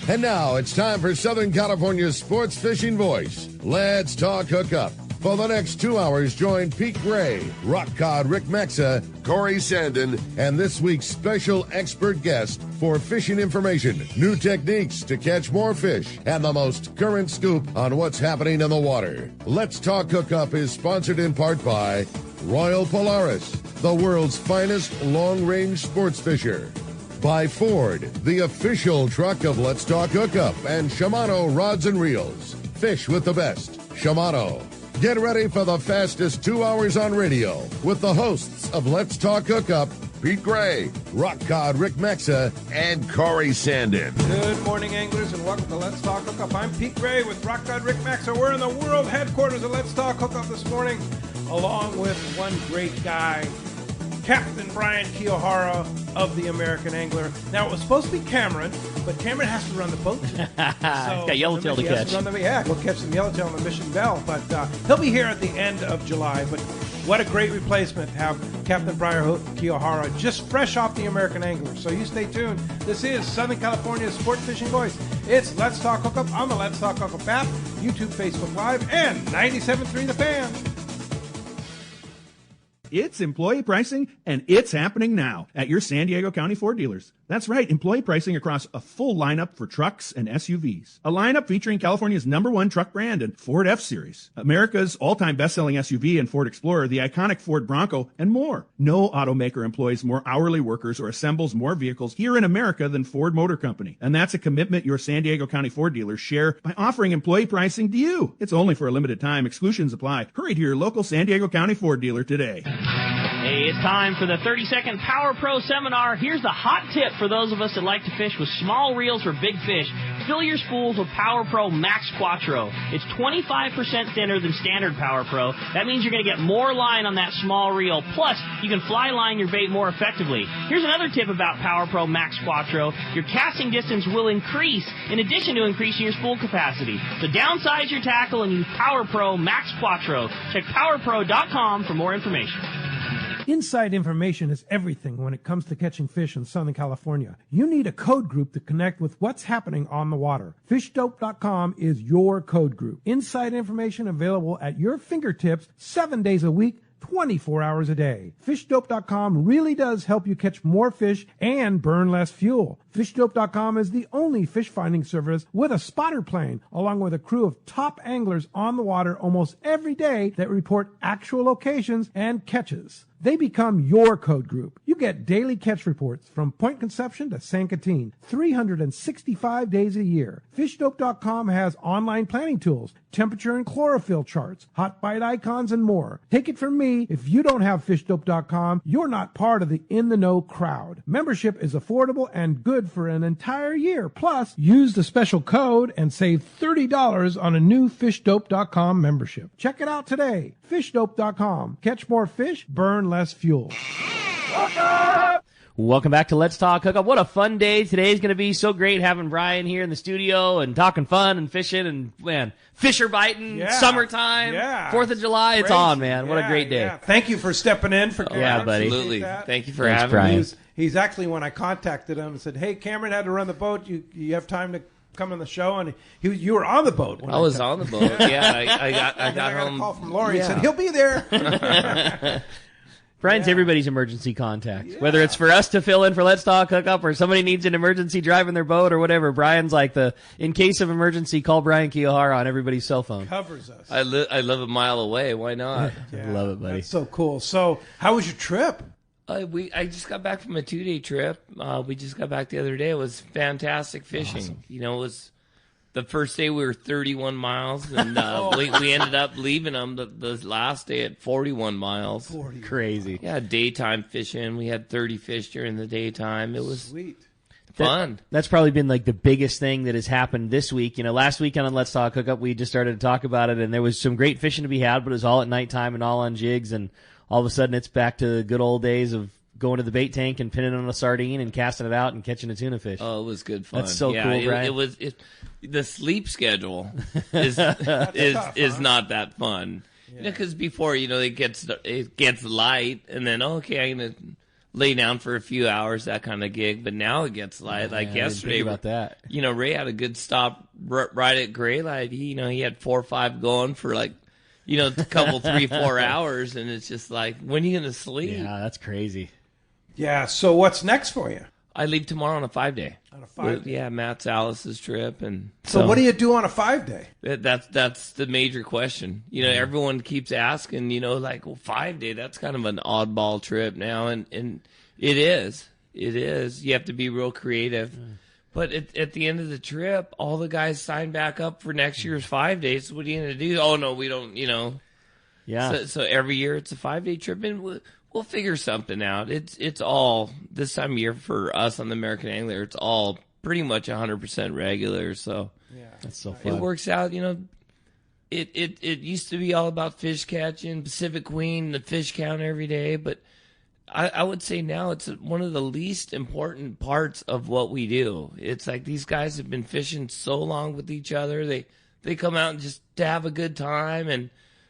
And now it's time for Southern California's sports fishing voice. Let's talk hookup. For the next 2 hours, join Pete Gray, Rock Cod Rick Maxa, Corey Sandin, and this week's special expert guest for fishing information, new techniques to catch more fish, and the most current scoop on what's happening in the water. Let's Talk Hookup is sponsored in part by Royal Polaris, the world's finest long-range sports fisher. By Ford, the official truck of Let's Talk Hookup, and Shimano Rods and Reels. Fish with the best. Shimano. Get ready for the fastest 2 hours on radio with the hosts of Let's Talk Hookup, Pete Gray, Rock Cod Rick Maxa, and Corey Sandin. Good morning, anglers, and welcome to Let's Talk Hookup. I'm Pete Gray with Rock Cod Rick Maxa. We're in the world headquarters of Let's Talk Hookup this morning, along with one great guy, Captain Brian Kiyohara of the American Angler. Now, it was supposed to be Cameron, but Cameron has to run the boat. So got yellowtail to catch. We'll catch some yellowtail on the Mission Bell, but he'll be here at the end of July. But what a great replacement to have Captain Brian Kiyohara just fresh off the American Angler. So you stay tuned. This is Southern California's sport fishing voice. It's Let's Talk Hookup on the Let's Talk Hookup app, YouTube, Facebook Live, and 97.3 The Fan. It's employee pricing, and it's happening now at your San Diego County Ford dealers. That's right, employee pricing across a full lineup for trucks and SUVs. A lineup featuring California's #1 truck brand and Ford F-Series, America's all-time best-selling SUV and Ford Explorer, the iconic Ford Bronco, and more. No automaker employs more hourly workers or assembles more vehicles here in America than Ford Motor Company. And that's a commitment your San Diego County Ford dealers share by offering employee pricing to you. It's only for a limited time. Exclusions apply. Hurry to your local San Diego County Ford dealer today. Hey, it's time for the 30-second Power Pro seminar. Here's the hot tip for those of us that like to fish with small reels for big fish. Fill your spools with Power Pro Max Quattro. It's 25% thinner than standard Power Pro. That means you're going to get more line on that small reel. Plus, you can fly line your bait more effectively. Here's another tip about Power Pro Max Quattro. Your casting distance will increase in addition to increasing your spool capacity. So downsize your tackle and use Power Pro Max Quattro. Check PowerPro.com for more information. Inside information is everything when it comes to catching fish in Southern California. You need a code group to connect with what's happening on the water. FishDope.com is your code group. Inside information available at your fingertips 7 days a week, 24 hours a day. FishDope.com really does help you catch more fish and burn less fuel. FishDope.com is the only fish finding service with a spotter plane, along with a crew of top anglers on the water almost every day that report actual locations and catches. They become your code group. You get daily catch reports from Point Conception to San Quintin, 365 days a year. FishDope.com has online planning tools, temperature and chlorophyll charts, hot bite icons, and more. Take it from me, if you don't have FishDope.com, you're not part of the in-the-know crowd. Membership is affordable and good for an entire year. Plus, use the special code and save $30 on a new FishDope.com membership. Check it out today. FishDope.com. Catch more fish, burn less fuel. Welcome back to Let's Talk Hookup. What a fun day. Today's going to be so great having Brian here in the studio and talking fun and fishing and, man, fisher biting, summertime, 4th of July. It's on, man. What a great day. Yeah. Thank you for stepping in for Cameron. Yeah, buddy. Absolutely. Thank you for Thanks, having Brian. me. He's actually, when I contacted him and said, hey, Cameron had to run the boat. You have time to come on the show? And you were on the boat. I was on the boat. Yeah, I got home. I got a call from Lori and said, he'll be there. Brian's everybody's emergency contact. Whether it's for us to fill in for Let's Talk Hookup or somebody needs an emergency driving their boat or whatever, Brian's like in case of emergency, call Brian Kiyohara on everybody's cell phone. Covers us. I live a mile away. Why not? Love it, buddy. That's so cool. So how was your trip? I just got back from a 2-day trip. We just got back the other day. It was fantastic fishing. Awesome. You know, it was the first day we were 31 miles, and we ended up leaving them the last day at 41 miles. 40. Crazy. Yeah, daytime fishing. We had 30 fish during the daytime. It was sweet. Fun. That's probably been like the biggest thing that has happened this week. You know, last weekend on Let's Talk Hookup, we just started to talk about it, and there was some great fishing to be had, but it was all at nighttime and all on jigs, and all of a sudden it's back to the good old days of going to the bait tank and pinning on a sardine and casting it out and catching a tuna fish. Oh, it was good fun. That's so cool, Brian. The sleep schedule is not that fun. Yeah. You know, because before, it gets light, and then, okay, I'm going to lay down for a few hours, that kind of gig. But now it gets light. Like yesterday, about that. Ray had a good stop right at Gray Light. He had 4 or 5 going for like, a couple 3-4 hours, and it's just like, when are you gonna sleep? Yeah, that's crazy. Yeah. So what's next for you? I leave tomorrow on a 5-day. On a 5-day. Yeah, Matt Salas's trip, and so what do you do on a 5-day? That's the major question. Everyone keeps asking. 5-day. That's kind of an oddball trip now, and it is. It is. You have to be real creative. But at the end of the trip, all the guys sign back up for next year's 5 days. What are you going to do? Oh no, we don't. Yeah. So every year it's a 5-day trip, and we'll figure something out. It's all this time of year for us on the American Angler. It's all pretty much 100% regular. So Yeah. That's so fun. it works out. It used to be all about fish catching, Pacific Queen, the fish count every day. But I would say now it's one of the least important parts of what we do. It's like these guys have been fishing so long with each other. They come out and just to have a good time, and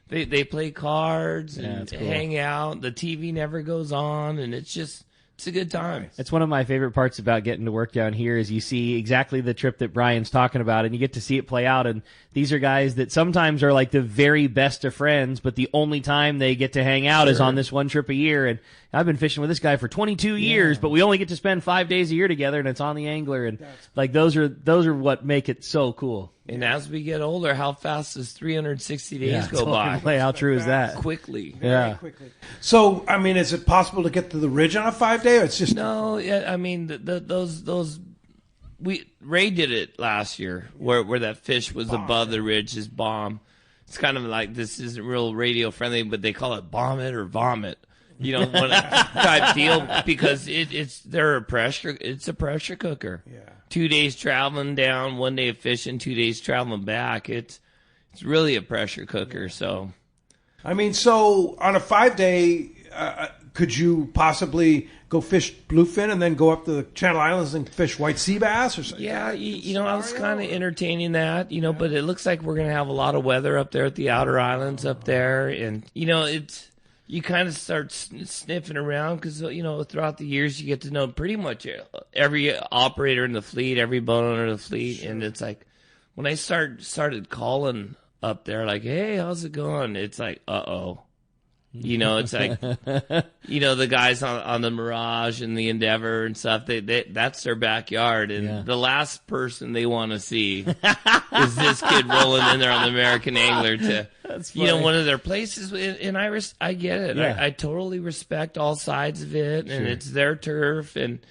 they play cards and cool. hang out. The TV never goes on, and it's a good time. It's one of my favorite parts about getting to work down here is you see exactly the trip that Brian's talking about, and you get to see it play out. And these are guys that sometimes are like the very best of friends, but the only time they get to hang out is on this one trip a year. And I've been fishing with this guy for 22 years, but we only get to spend 5 days a year together, and it's on the Angler. And like those are what make it so cool. And as we get older, how fast does 360 days go by? How true is that? Quickly. Yeah. Quickly. So, I mean, is it possible to get to the ridge on a 5-day, or it's just No, yeah, I mean those Ray did it last year where that fish was above the ridge, his bomb. It's kind of like, this isn't real radio friendly, but they call it bomb it or vomit. Type deal, because it's a pressure cooker. Yeah. 2 days traveling down, 1 day of fishing, 2 days traveling back. It's really a pressure cooker. So, I mean, so on a 5-day, could you possibly go fish bluefin and then go up to the Channel Islands and fish white sea bass or something? Yeah, I was kind of entertaining that, but it looks like we're going to have a lot of weather up there at the outer islands up there. And, you kind of start sniffing around because, throughout the years you get to know pretty much every operator in the fleet, every boat owner in the fleet. Sure. And it's like, when I started calling up there, like, hey, how's it going? It's like, uh-oh. It's like, the guys on the Mirage and the Endeavor and stuff, they that's their backyard. And the last person they want to see is this kid rolling in there on the American Angler to, one of their places. And I get it. Yeah. I totally respect all sides of it. And it's their turf. And,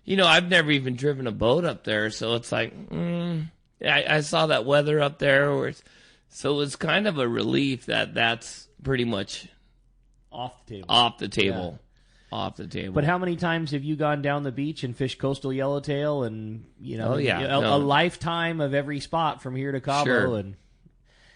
I've never even driven a boat up there. So it's like, I saw that weather up there. So it's kind of a relief that that's pretty much off the table. Off the table. But how many times have you gone down the beach and fished coastal yellowtail and, a lifetime of every spot from here to Cabo? Sure.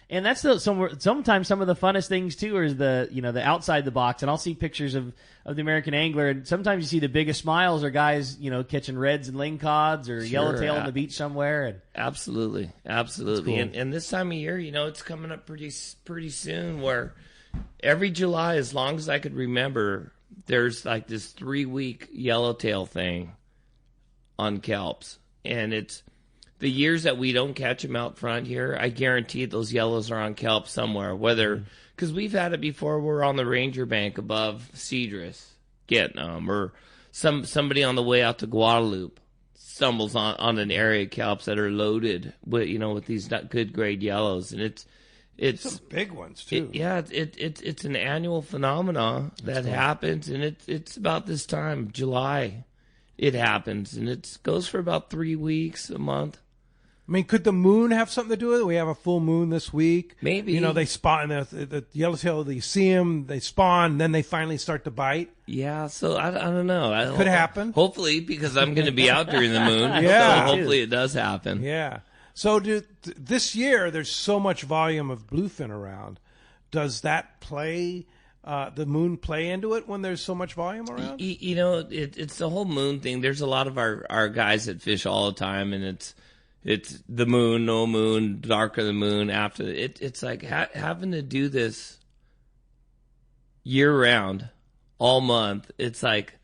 And that's sometimes some of the funnest things too is the outside the box. And I'll see pictures of the American Angler, and sometimes you see the biggest smiles are guys, catching reds and lingcods or yellowtail on the beach somewhere. And absolutely. Cool. And this time of year, it's coming up pretty soon where every July, as long as I could remember, there's like this 3-week yellowtail thing on kelps. And it's the years that we don't catch them out front here, I guarantee those yellows are on kelp somewhere. Because we've had it before, we're on the Ranger Bank above Cedrus getting them, or somebody on the way out to Guadalupe stumbles on an area of kelps that are loaded with these good grade yellows. And it's some big ones too. It's an annual phenomenon that happens, and it's about this time, July, it happens, and it goes for about 3 weeks, a month. I mean, could the moon have something to do with it? We have a full moon this week. Maybe. They spawn, the yellowtail, you see them, they spawn, then they finally start to bite. Yeah, so I don't know. Could happen. Hopefully, because I'm going to be out during the moon. Yeah. So hopefully it does happen. Yeah. So this year, there's so much volume of bluefin around. Does that play, the moon play into it when there's so much volume around? It's the whole moon thing. There's a lot of our guys that fish all the time, and it's the moon, no moon, darker the moon after. It's like having to do this year round, all month. It's like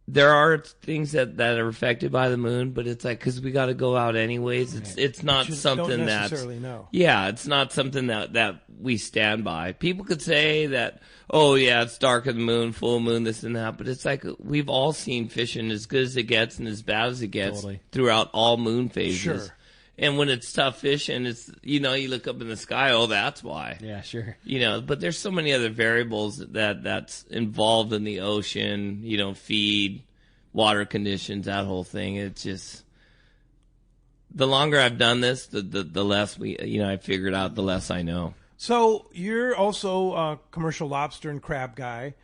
there are things that are affected by the moon, but it's like, because we got to go out anyways. It's not something don't that's necessarily know. Yeah, it's not something that we stand by. People could say that, oh yeah, it's dark of the moon, full moon, this and that, but it's like we've all seen fishing as good as it gets and as bad as it gets throughout all moon phases. Sure. And when it's tough fishing, it's, you look up in the sky, oh, that's why. Yeah, sure. But there's so many other variables that's involved in the ocean, feed, water conditions, that whole thing. It's just, the longer I've done this, the less I figured out, the less I know. So you're also a commercial lobster and crab guy.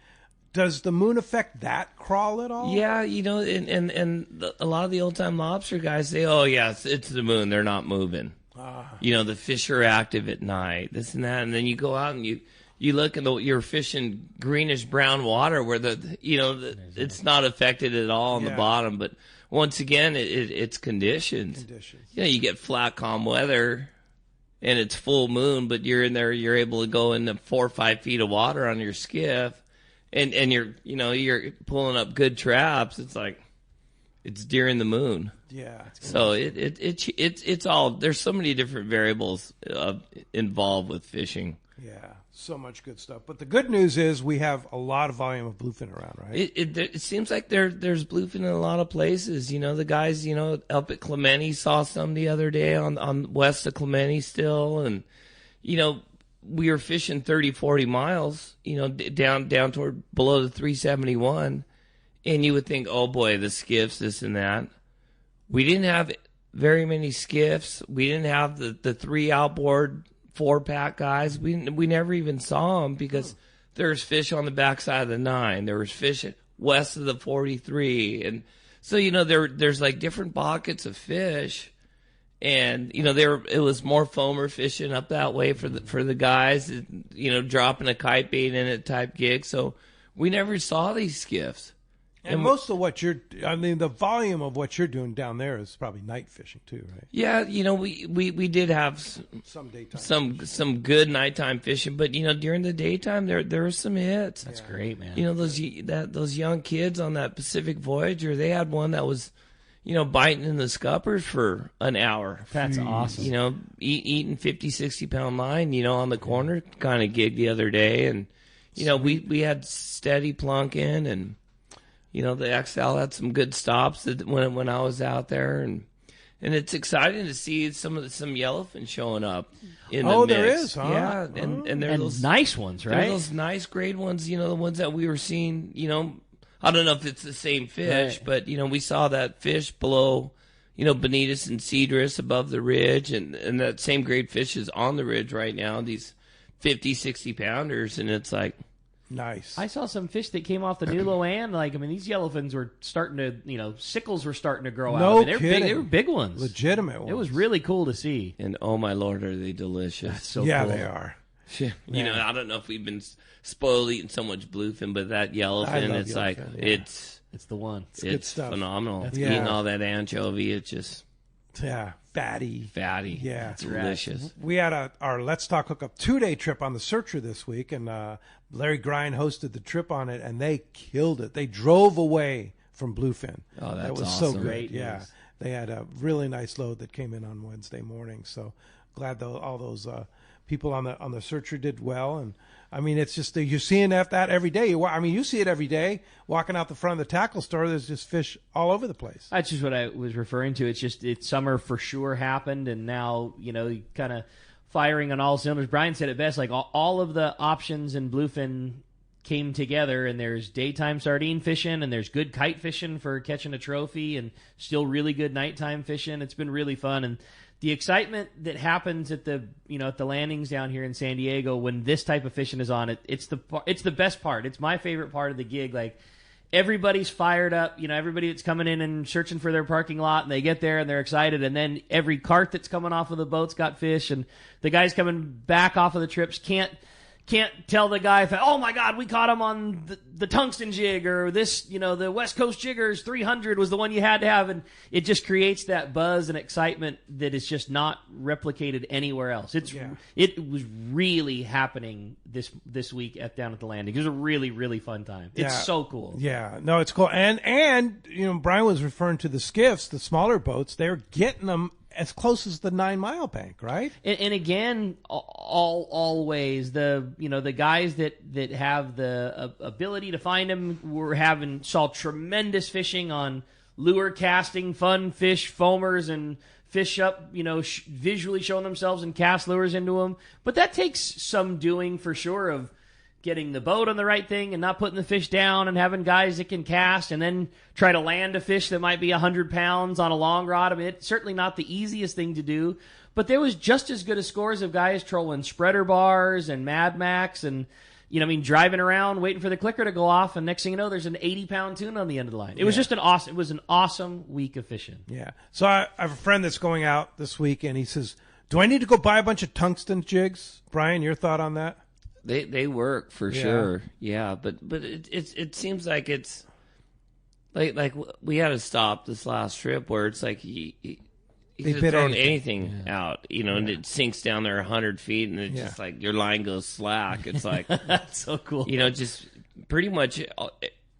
Does the moon affect that crawl at all? Yeah, and a lot of the old-time lobster guys say, oh, yeah, it's the moon. They're not moving. The fish are active at night, this and that. And then you go out and you look and you're fishing greenish-brown water where it's not affected at all on the bottom. But once again, it's conditions. You get flat, calm weather, and it's full moon, but you're in there, you're able to go into 4 or 5 feet of water on your skiff. And you're pulling up good traps. It's like it's during the moon. Yeah. So it's all, there's so many different variables involved with fishing. Yeah, so much good stuff. But the good news is we have a lot of volume of bluefin around, right? It seems like there's bluefin in a lot of places. The guys up at Clemente saw some the other day on west of Clemente still, and we were fishing 30, 40 miles, down toward below the 371. And you would think, oh boy, the skiffs, this and that. We didn't have very many skiffs. We didn't have the 3 outboard 4-pack guys. We never even saw them because there's fish on the backside of the 9. There was fish west of the 43. And so, there's like different pockets of fish. And it was more foamer fishing up that way for the guys, dropping a kite bait in it type gig. So we never saw these skiffs. And most of what the volume of what you're doing down there is probably night fishing too, right? Yeah, we did have some daytime some good nighttime fishing, but during the daytime there were some hits. That's great, man. Those young kids on that Pacific Voyager, they had one that was biting in the scuppers for an hour. That's awesome. Eating 50, 60-pound line, on the corner kind of gig the other day. And, we had steady plunking, and, the XL had some good stops when I was out there. And it's exciting to see some yellowfin showing up in the mix. There is, huh? Yeah, and they're those nice ones, right? Those nice grade ones, the ones that we were seeing, I don't know if it's the same fish, but, we saw that fish below, Bonitas and Cedrus above the ridge, and that same grade fish is on the ridge right now, these 50, 60-pounders, and it's like... Nice. I saw some fish that came off the New Loan. These yellowfins were starting to, sickles were starting to grow out. No kidding. They were big ones. Legitimate ones. It was really cool to see. And, oh, my Lord, are they delicious. That's so yeah, cool. they are. I don't know if we've been spoiled eating so much bluefin, but that yellowfin, it's like, it's the one. It's good stuff. Phenomenal. That's eating all that anchovy, it's just... Yeah, fatty. Yeah, it's delicious. We had our Let's Talk Hookup 2-day trip on the Searcher this week, and Larry Grind hosted the trip on it, and they killed it. They drove away from bluefin. Oh, that's that was awesome. so good. Great yeah, news. They had a really nice load that came in on Wednesday morning. So glad all those people on the Searcher did well. And it's just you're seeing that every day. You see it every day walking out the front of the tackle store. There's just fish all over the place. That's just what I was referring to. It's summer for sure happened, and now kind of firing on all cylinders. Brian said it best. Like all of the options in bluefin came together, and there's daytime sardine fishing, and there's good kite fishing for catching a trophy, and still really good nighttime fishing. It's been really fun, and the excitement that happens at the landings down here in San Diego when this type of fishing is on, it's the best part. It's my favorite part of the gig. Like everybody's fired up. Everybody that's coming in and searching for their parking lot, and they get there and they're excited. And then every cart that's coming off of the boat's got fish, and the guys coming back off of the trips can't can't tell the guy, oh my God, we caught him on the tungsten jig, or this, the West Coast Jiggers 300 was the one you had to have, and it just creates that buzz and excitement that is just not replicated anywhere else. It was really happening this week down at the landing. It was a really, really fun time. It's so cool. Yeah, no, it's cool. And Brian was referring to the skiffs, the smaller boats. They're getting them as close as the 9 Mile bank, right? And again, always the guys that have the ability to find them saw tremendous fishing on lure casting, fun fish, foamers, and fish up, visually showing themselves and cast lures into them. But that takes some doing for sure of getting the boat on the right thing and not putting the fish down and having guys that can cast and then try to land a fish that might be 100 pounds on a long rod. I mean, it's certainly not the easiest thing to do, but there was just as good a scores of guys trolling spreader bars and Mad Max and, driving around waiting for the clicker to go off, and next thing you know, there's an 80-pound tuna on the end of the line. It was just an awesome week of fishing. Yeah. So I have a friend that's going out this week, and he says, do I need to go buy a bunch of tungsten jigs? Brian, your thought on that? They work for sure, yeah. But it seems like it's like we had to stop this last trip where it's like he could have thrown anything out, and it sinks down there 100 feet, and it's just like your line goes slack. It's like that's so cool. Just pretty much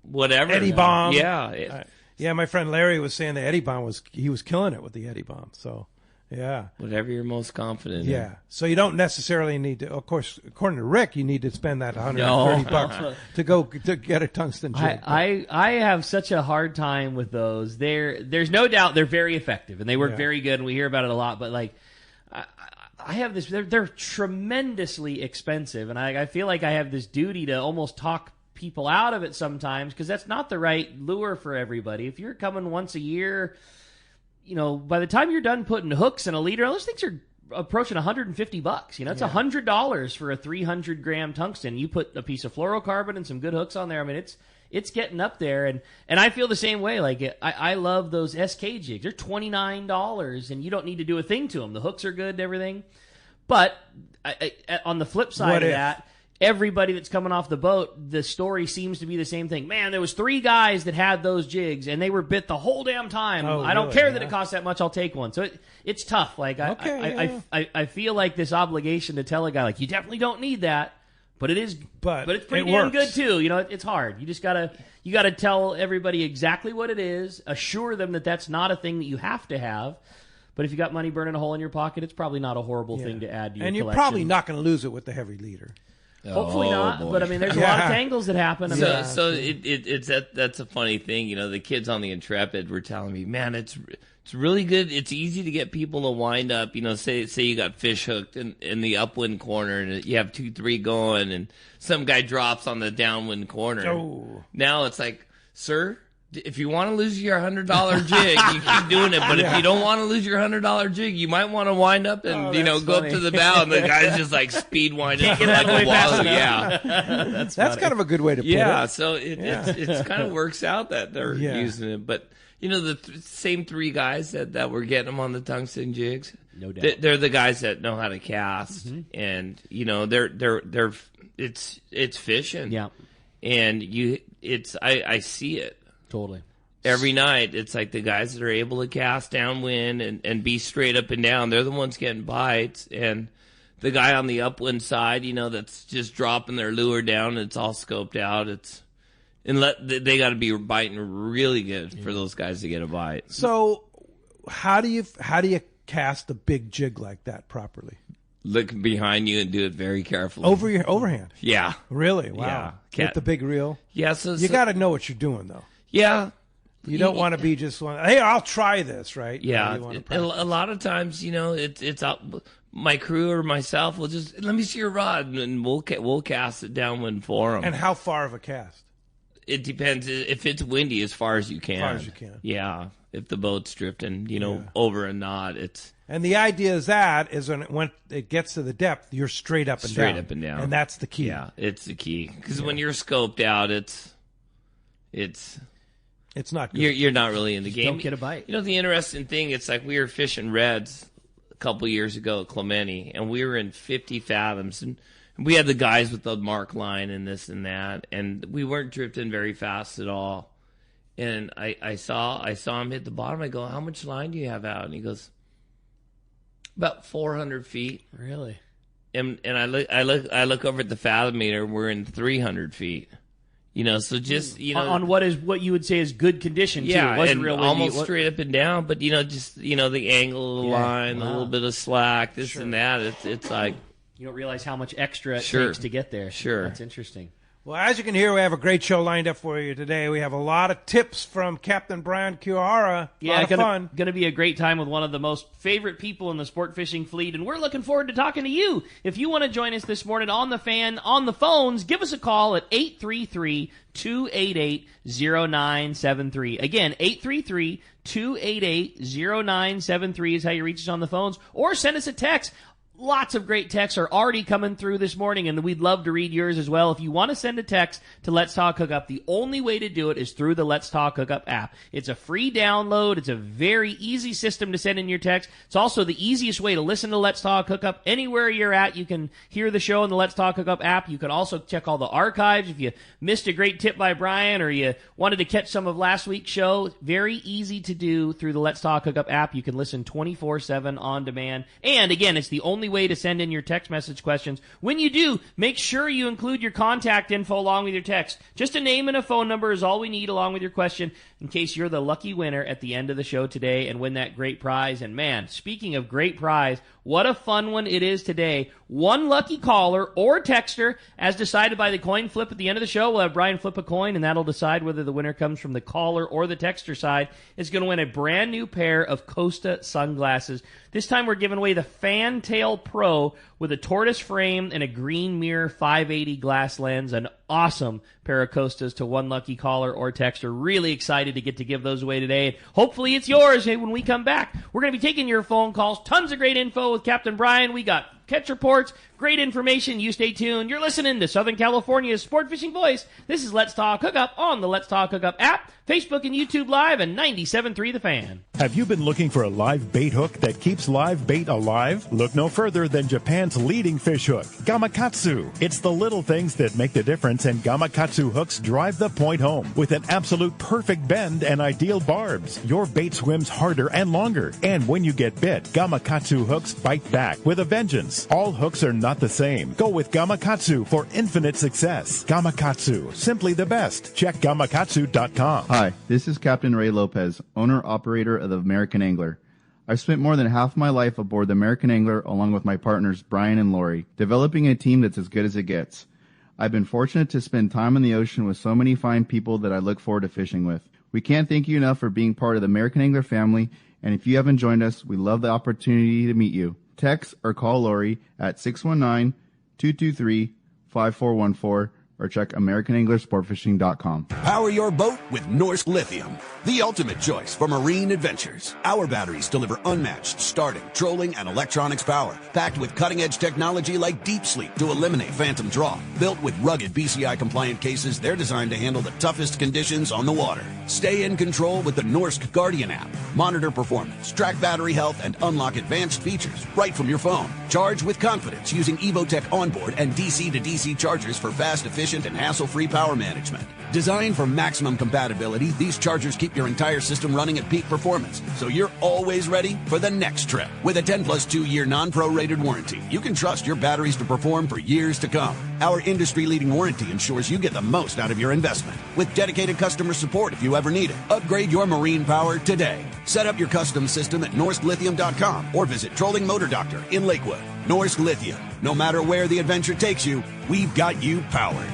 whatever. Eddie bomb, yeah. My friend Larry was saying the Eddie bomb was killing it with the Eddie bomb. So. Yeah. Whatever you're most confident in. Yeah. So you don't necessarily need to, of course, according to Rick, you need to spend that $130 to get a tungsten jig. I have such a hard time with those. There's no doubt they're very effective and they work very good, and we hear about it a lot, but like I have this, they're tremendously expensive, and I feel like I have this duty to almost talk people out of it sometimes, because that's not the right lure for everybody. If you're coming once a year, by the time you're done putting hooks in a leader, those things are approaching $150. It's $100 for a 300-gram tungsten. You put a piece of fluorocarbon and some good hooks on there. I mean, it's getting up there, and I feel the same way. Like I love those SK jigs. They're $29, and you don't need to do a thing to them. The hooks are good and everything. But on the flip side of that, everybody that's coming off the boat, the story seems to be the same thing. Man, there was 3 guys that had those jigs, and they were bit the whole damn time. I don't care that it costs that much. I'll take one. So it's tough. Like I feel like this obligation to tell a guy, like, you definitely don't need that, but it is. But it's pretty damn good too. It's hard. You just gotta tell everybody exactly what it is. Assure them that that's not a thing that you have to have. But if you got money burning a hole in your pocket, it's probably not a horrible thing to add to your collection. And you're probably not going to lose it with the heavy leader. Hopefully not, boy. But I mean, there's a lot of tangles that happen. That's a funny thing. The kids on the Intrepid were telling me, man, it's really good. It's easy to get people to wind up. Say you got fish hooked in the upwind corner, and you have 2-3 going, and some guy drops on the downwind corner. Oh. Now it's like, sir, if you want to lose your $100 jig, you keep doing it. But if you don't want to lose your $100 jig, you might want to wind up and go up to the bow, and the guy's just like speed winding like a wazoo. Yeah, that's kind of a good way to put it. Yeah, so it kind of works out that they're using it. But the same 3 guys that were getting them on the tungsten jigs, no doubt, they're the guys that know how to cast, and it's fishing. Yeah, and I see it. Totally. Every night, it's like the guys that are able to cast downwind and be straight up and down, they're the ones getting bites. And the guy on the upwind side, that's just dropping their lure down, and it's all scoped out. They got to be biting really good for those guys to get a bite. So how do you cast a big jig like that properly? Look behind you and do it very carefully. Over your overhand? Yeah. Really? Wow. Yeah. With the big reel? Yeah. You got to know what you're doing, though. Yeah. You don't want to be just one, hey, I'll try this, right? Yeah. A lot of times, it's my crew or myself will just, let me see your rod, and we'll cast it downwind for them. And how far of a cast? It depends. If it's windy, as far as you can. As far as you can. Yeah. If the boat's drifting, over a knot, it's. And the idea is when it gets to the depth, you're straight up and down. Straight up and down. And that's the key. Yeah, it's the key. Because when you're scoped out, it's not good. You're not really in the game. Don't get a bite. The interesting thing, it's like we were fishing reds a couple years ago at Clemente, and we were in 50 fathoms, and We had the guys with the mark line and this and that, and we weren't drifting very fast at all. And I saw him hit the bottom. I go, how much line do you have out? And he goes, about 400 feet. Really? And I look over at the fathom meter. We're in 300 feet. So just on what you would say is good condition. Yeah, too. It wasn't and real windy. almost straight up and down. But just the angle of the line, a little bit of slack, this and that. It's like you don't realize how much extra it takes to get there. Sure, that's interesting. Well, as you can hear, we have a great show lined up for you today. We have a lot of tips from Captain Brian Kiyohara. A lot of fun. Going to be a great time with one of the most favorite people in the sport fishing fleet, and we're looking forward to talking to you. If you want to join us this morning on the fan, on the phones, give us a call at 833-288-0973. Again, 833-288-0973 is how you reach us on the phones, or send us a text. Lots of great texts are already coming through this morning, and we'd love to read yours as well. If you want to send a text to Let's Talk Hookup, the only way to do it is through the Let's Talk Hookup app. It's a free download. It's a very easy system to send in your text. It's also the easiest way to listen to Let's Talk Hookup. Anywhere you're at, you can hear the show in the Let's Talk Hookup app. You can also check all the archives. If you missed a great tip by Brian or you wanted to catch some of last week's show, very easy to do through the Let's Talk Hookup app. You can listen 24/7 on demand. And again, it's the only way to send in your text message questions. When you do, make sure you include your contact info along with your text. Just a name and a phone number is all we need along with your question in case you're the lucky winner at the end of the show today and win that great prize. And man, speaking of great prize, what a fun one it is today. One lucky caller or texter, as decided by the coin flip at the end of the show. We'll have Brian flip a coin, and that'll decide whether the winner comes from the caller or the texter side. Is going to win a brand new pair of Costa sunglasses. This time we're giving away the Fantail Pro with a tortoise frame and a green mirror 580 glass lens. An awesome pair of Costas to one lucky caller or texter. Really excited to get to give those away today. Hopefully it's yours when we come back. We're going to be taking your phone calls. Tons of great info with Captain Brian. We got catch reports, great information. You stay tuned. You're listening to Southern California's sport fishing voice. This is Let's Talk Hookup on the Let's Talk Hookup app, Facebook and YouTube Live, and 97.3 The Fan. Have you been looking for a live bait hook that keeps live bait alive? Look no further than Japan's leading fish hook, Gamakatsu. It's the little things that make the difference, and Gamakatsu hooks drive the point home. With an absolute perfect bend and ideal barbs, your bait swims harder and longer. And when you get bit, Gamakatsu hooks bite back with a vengeance. All hooks are not the same. Go with Gamakatsu for infinite success. Gamakatsu, simply the best. Check Gamakatsu.com. Hi, this is Captain Ray Lopez, owner-operator of the American Angler. I've spent more than half my life aboard the American Angler along with my partners Brian and Lori, developing a team that's as good as it gets. I've been fortunate to spend time on the ocean with so many fine people that I look forward to fishing with. We can't thank you enough for being part of the American Angler family, and if you haven't joined us, we love the opportunity to meet you. Text or call Lori at 619-223-5414 or check AmericanAnglerSportFishing.com. Power your boat with Norsk Lithium, the ultimate choice for marine adventures. Our batteries deliver unmatched starting, trolling, and electronics power, packed with cutting-edge technology like Deep Sleep to eliminate phantom draw. Built with rugged BCI-compliant cases, they're designed to handle the toughest conditions on the water. Stay in control with the Norsk Guardian app. Monitor performance, track battery health, and unlock advanced features right from your phone. Charge with confidence using Evotech onboard and DC-to-DC chargers for fast, efficient, and hassle-free power management. Designed for maximum compatibility, these chargers keep your entire system running at peak performance, so you're always ready for the next trip. With a 10 plus 2-year non-prorated warranty, you can trust your batteries to perform for years to come. Our industry-leading warranty ensures you get the most out of your investment. With dedicated customer support if you ever need it. Upgrade your marine power today. Set up your custom system at NorskLithium.com or visit Trolling Motor Doctor in Lakewood. Norsk Lithium. No matter where the adventure takes you, we've got you powered.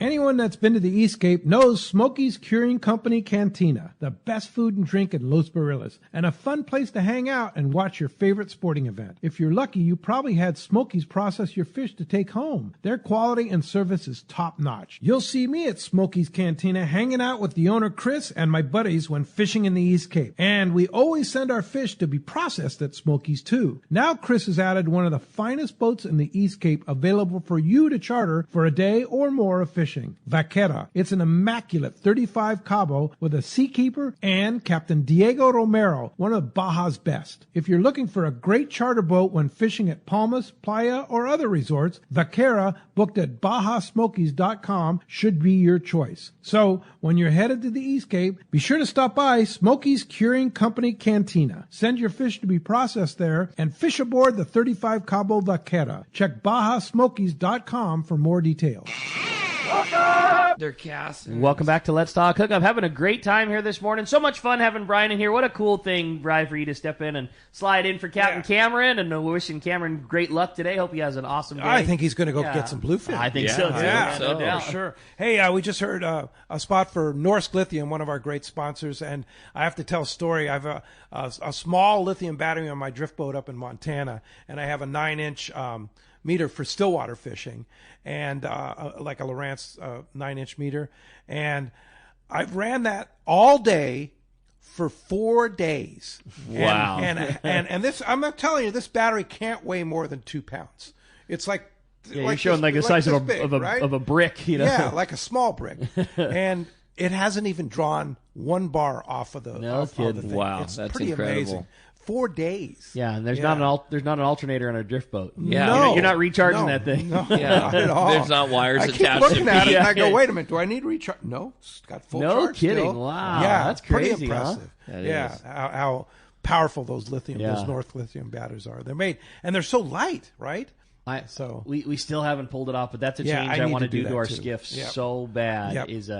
Anyone that's been to the Eastcape knows Smokey's Curing Company Cantina, the best food and drink in Los Barriles, and a fun place to hang out and watch your favorite sporting event. If you're lucky, you probably had Smokey's process your fish to take home. Their quality and service is top-notch. You'll see me at Smokey's Cantina hanging out with the owner Chris and my buddies when fishing in the Eastcape. And we always send our fish to be processed at Smokey's too. Now Chris has added one of the finest boats in the Eastcape available for you to charter for a day or more of fishing. fishing. Vaquera. It's an immaculate 35 Cabo with a seakeeper and Captain Diego Romero, one of Baja's best. If you're looking for a great charter boat when fishing at Palmas, Playa, or other resorts, Vaquera, booked at BajaSmokies.com, should be your choice. So, when you're headed to the East Cape, be sure to stop by Smokey's Curing Company Cantina. Send your fish to be processed there and fish aboard the 35 Cabo Vaquera. Check BajaSmokies.com for more details. They're casting. Welcome back to Let's Talk Hookup. Having a great time here this morning. So much fun having Brian in here. What a cool thing, Brian, for you to step in and slide in for Captain Cameron. And we're wishing Cameron great luck today. Hope he has an awesome day. I think he's going to go get some bluefin. I think so, too. Yeah, No for sure. Hey, we just heard a spot for Norsk Lithium, one of our great sponsors. And I have to tell a story. I have a small lithium battery on my drift boat up in Montana, and I have a 9-inch meter for stillwater fishing, and like a Lowrance 9-inch meter, and I've ran that all day for 4 days. Wow! And this, I'm not telling you, this battery can't weigh more than 2 pounds. It's like you're showing like the size of a brick, you know? Yeah, like a small brick, and it hasn't even drawn one bar off of the. No kidding! The thing. Wow, it's that's pretty incredible. amazing. 4 days. Yeah, and there's not an alternator on a drift boat. Yeah, no, you're not recharging that thing. No, Yeah, not at all. there's not wires I attached. keep looking to at it, it. and I go, wait a minute, do I need recharge? No, it's got full No charge kidding. still. Wow, Yeah, that's pretty crazy, impressive. huh? That Yeah, is. how powerful those lithium, Yeah. those North lithium batteries are. They're made, and they're so light, right? So we still haven't pulled it off, but that's a Yeah, change I I need want to to do do that our too. skiffs Yep. so bad. Yep. Is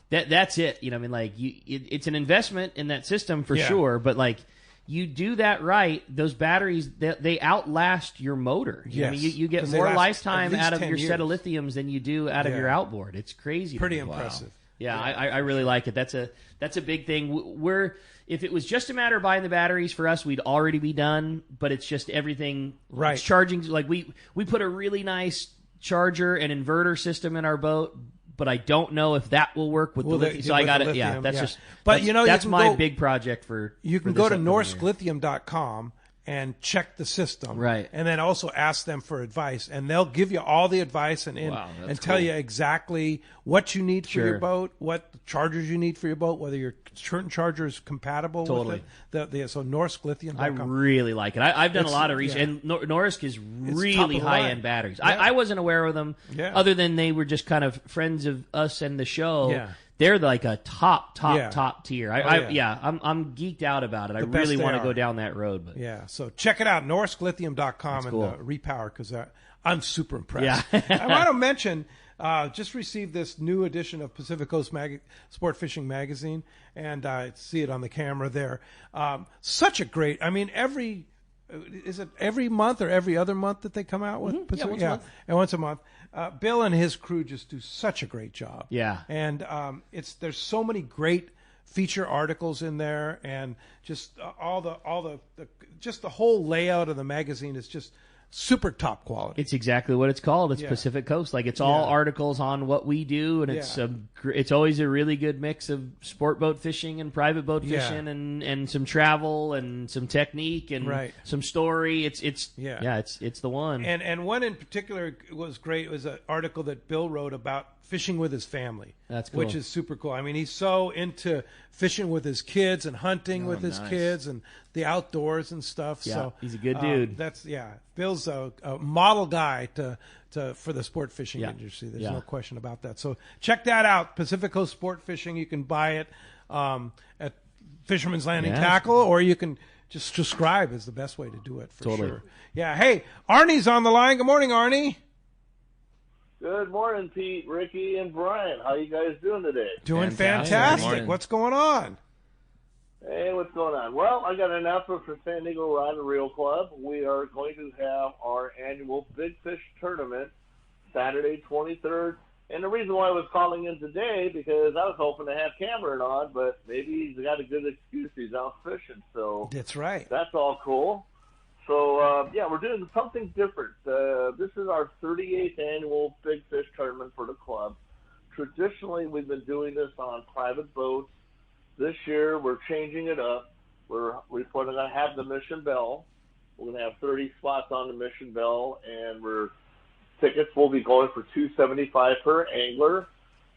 that's it. You know, I mean, like it's an investment in that system for Yeah. sure, but like. You do that right, those batteries, they outlast your motor. I mean, Yes, you get 'cause they more last lifetime at least out of 10 your set of years. lithiums than you do out of Yeah. your outboard. It's crazy. pretty to me. impressive. Yeah, I really like it. That's a big thing. If it was just a matter of buying the batteries for us, we'd already be done. But it's just everything. Right. It's charging. Like we put a really nice charger and inverter system in our boat, but I don't know if that will work with the lithium. So I got it. Yeah, that's just. But that's, you know, that's you my go, big project for. You can for go this to upcoming year. norsklithium.com and check the system, Right. And then also ask them for advice, and they'll give you all the advice and Wow, that's and tell cool. you exactly what you need for Sure. your boat, what chargers you need for your boat, whether your certain charger is compatible Totally. with it. So norsklithium.com. I really like it. I've done a It's- lot of research, yeah. and Norsk is top really of the high line. end batteries. Yeah. I wasn't aware of them, Yeah. other than they were just kind of friends of us and the show. Yeah. They're like a top Yeah. tier. yeah. I'm geeked out about it. I The best really they want to are. go down that road. But Yeah, so check it out, norsklithium.com That's and cool. Repower, because I'm super impressed. Yeah. I want to mention, just received this new edition of Pacific Coast Sport Fishing Magazine, and I see it on the camera there. Such a great, I mean, is it every month or every other month that they come out with? Pacific? once a month. And once a month. Bill and his crew just do such a great job. Yeah. And there's so many great feature articles in there, and just all the just the whole layout of the magazine is just super top quality. it's exactly what it's called. It's Yeah. Pacific Coast. Like it's all Yeah. articles on what we do, and it's always a really good mix of sport boat fishing and private boat Yeah. fishing, and some travel and some technique and Right. some story. It's it's the one. And one in particular was great. It was an article that Bill wrote about fishing with his family. That's cool. Which is super cool. I mean, he's so into fishing with his kids and hunting with his nice. kids and the outdoors and stuff. Yeah, so he's a good dude. Bill's a model guy for the sport fishing Yeah. industry. There's Yeah. no question about that. So check that out. Pacific Coast Sport Fishing. You can buy it at Fisherman's Landing Yeah. Tackle, or you can just subscribe is the best way to do it for Totally. sure. Yeah. Hey, Arnie's on the line. Good morning, Arnie. Good morning, Pete, Ricky, and Brian. How you guys doing today? Doing Fantastic. fantastic. Good morning. What's going on? Hey, what's going on? Well, I got an announcement for San Diego Rod and Reel Club. We are going to have our annual Big Fish Tournament Saturday, 23rd. And the reason why I was calling in today, because I was hoping to have Cameron on, but maybe he's got a good excuse. He's out fishing, so That's right. that's all cool. So, we're doing something different. This is our 38th annual Big Fish Tournament for the club. Traditionally, we've been doing this on private boats. This year, we're changing it up. We're going to have the Mission Bell. We're going to have 30 spots on the Mission Bell, and tickets will be going for $275 per angler.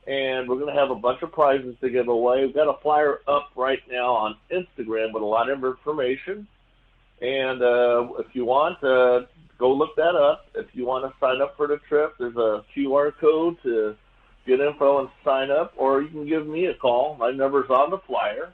and we're going to have a bunch of prizes to give away. We've got a flyer up right now on Instagram with a lot of information. And if you want, go look that up. If you want to sign up for the trip, there's a QR code to get info and sign up, or you can give me a call. My number's on the flyer,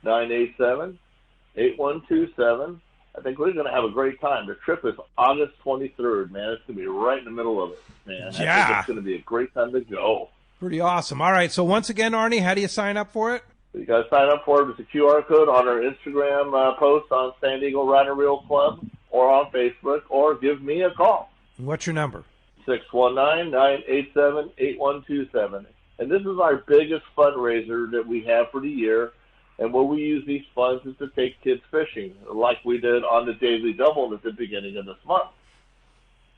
619-987-8127. I think we're going to have a great time. The trip is August 23rd, man. It's going to be right in the middle of it, man. Yeah. I think it's going to be a great time to go. Pretty awesome. All right, so once again, Arnie, how do you sign up for it? You got to sign up for it with the QR code on our Instagram post on San Diego Rod and Reel Club or on Facebook, or give me a call. What's your number? 619-987-8127. And this is our biggest fundraiser that we have for the year. And where we use these funds is to take kids fishing, like we did on the Daily Double at the beginning of this month.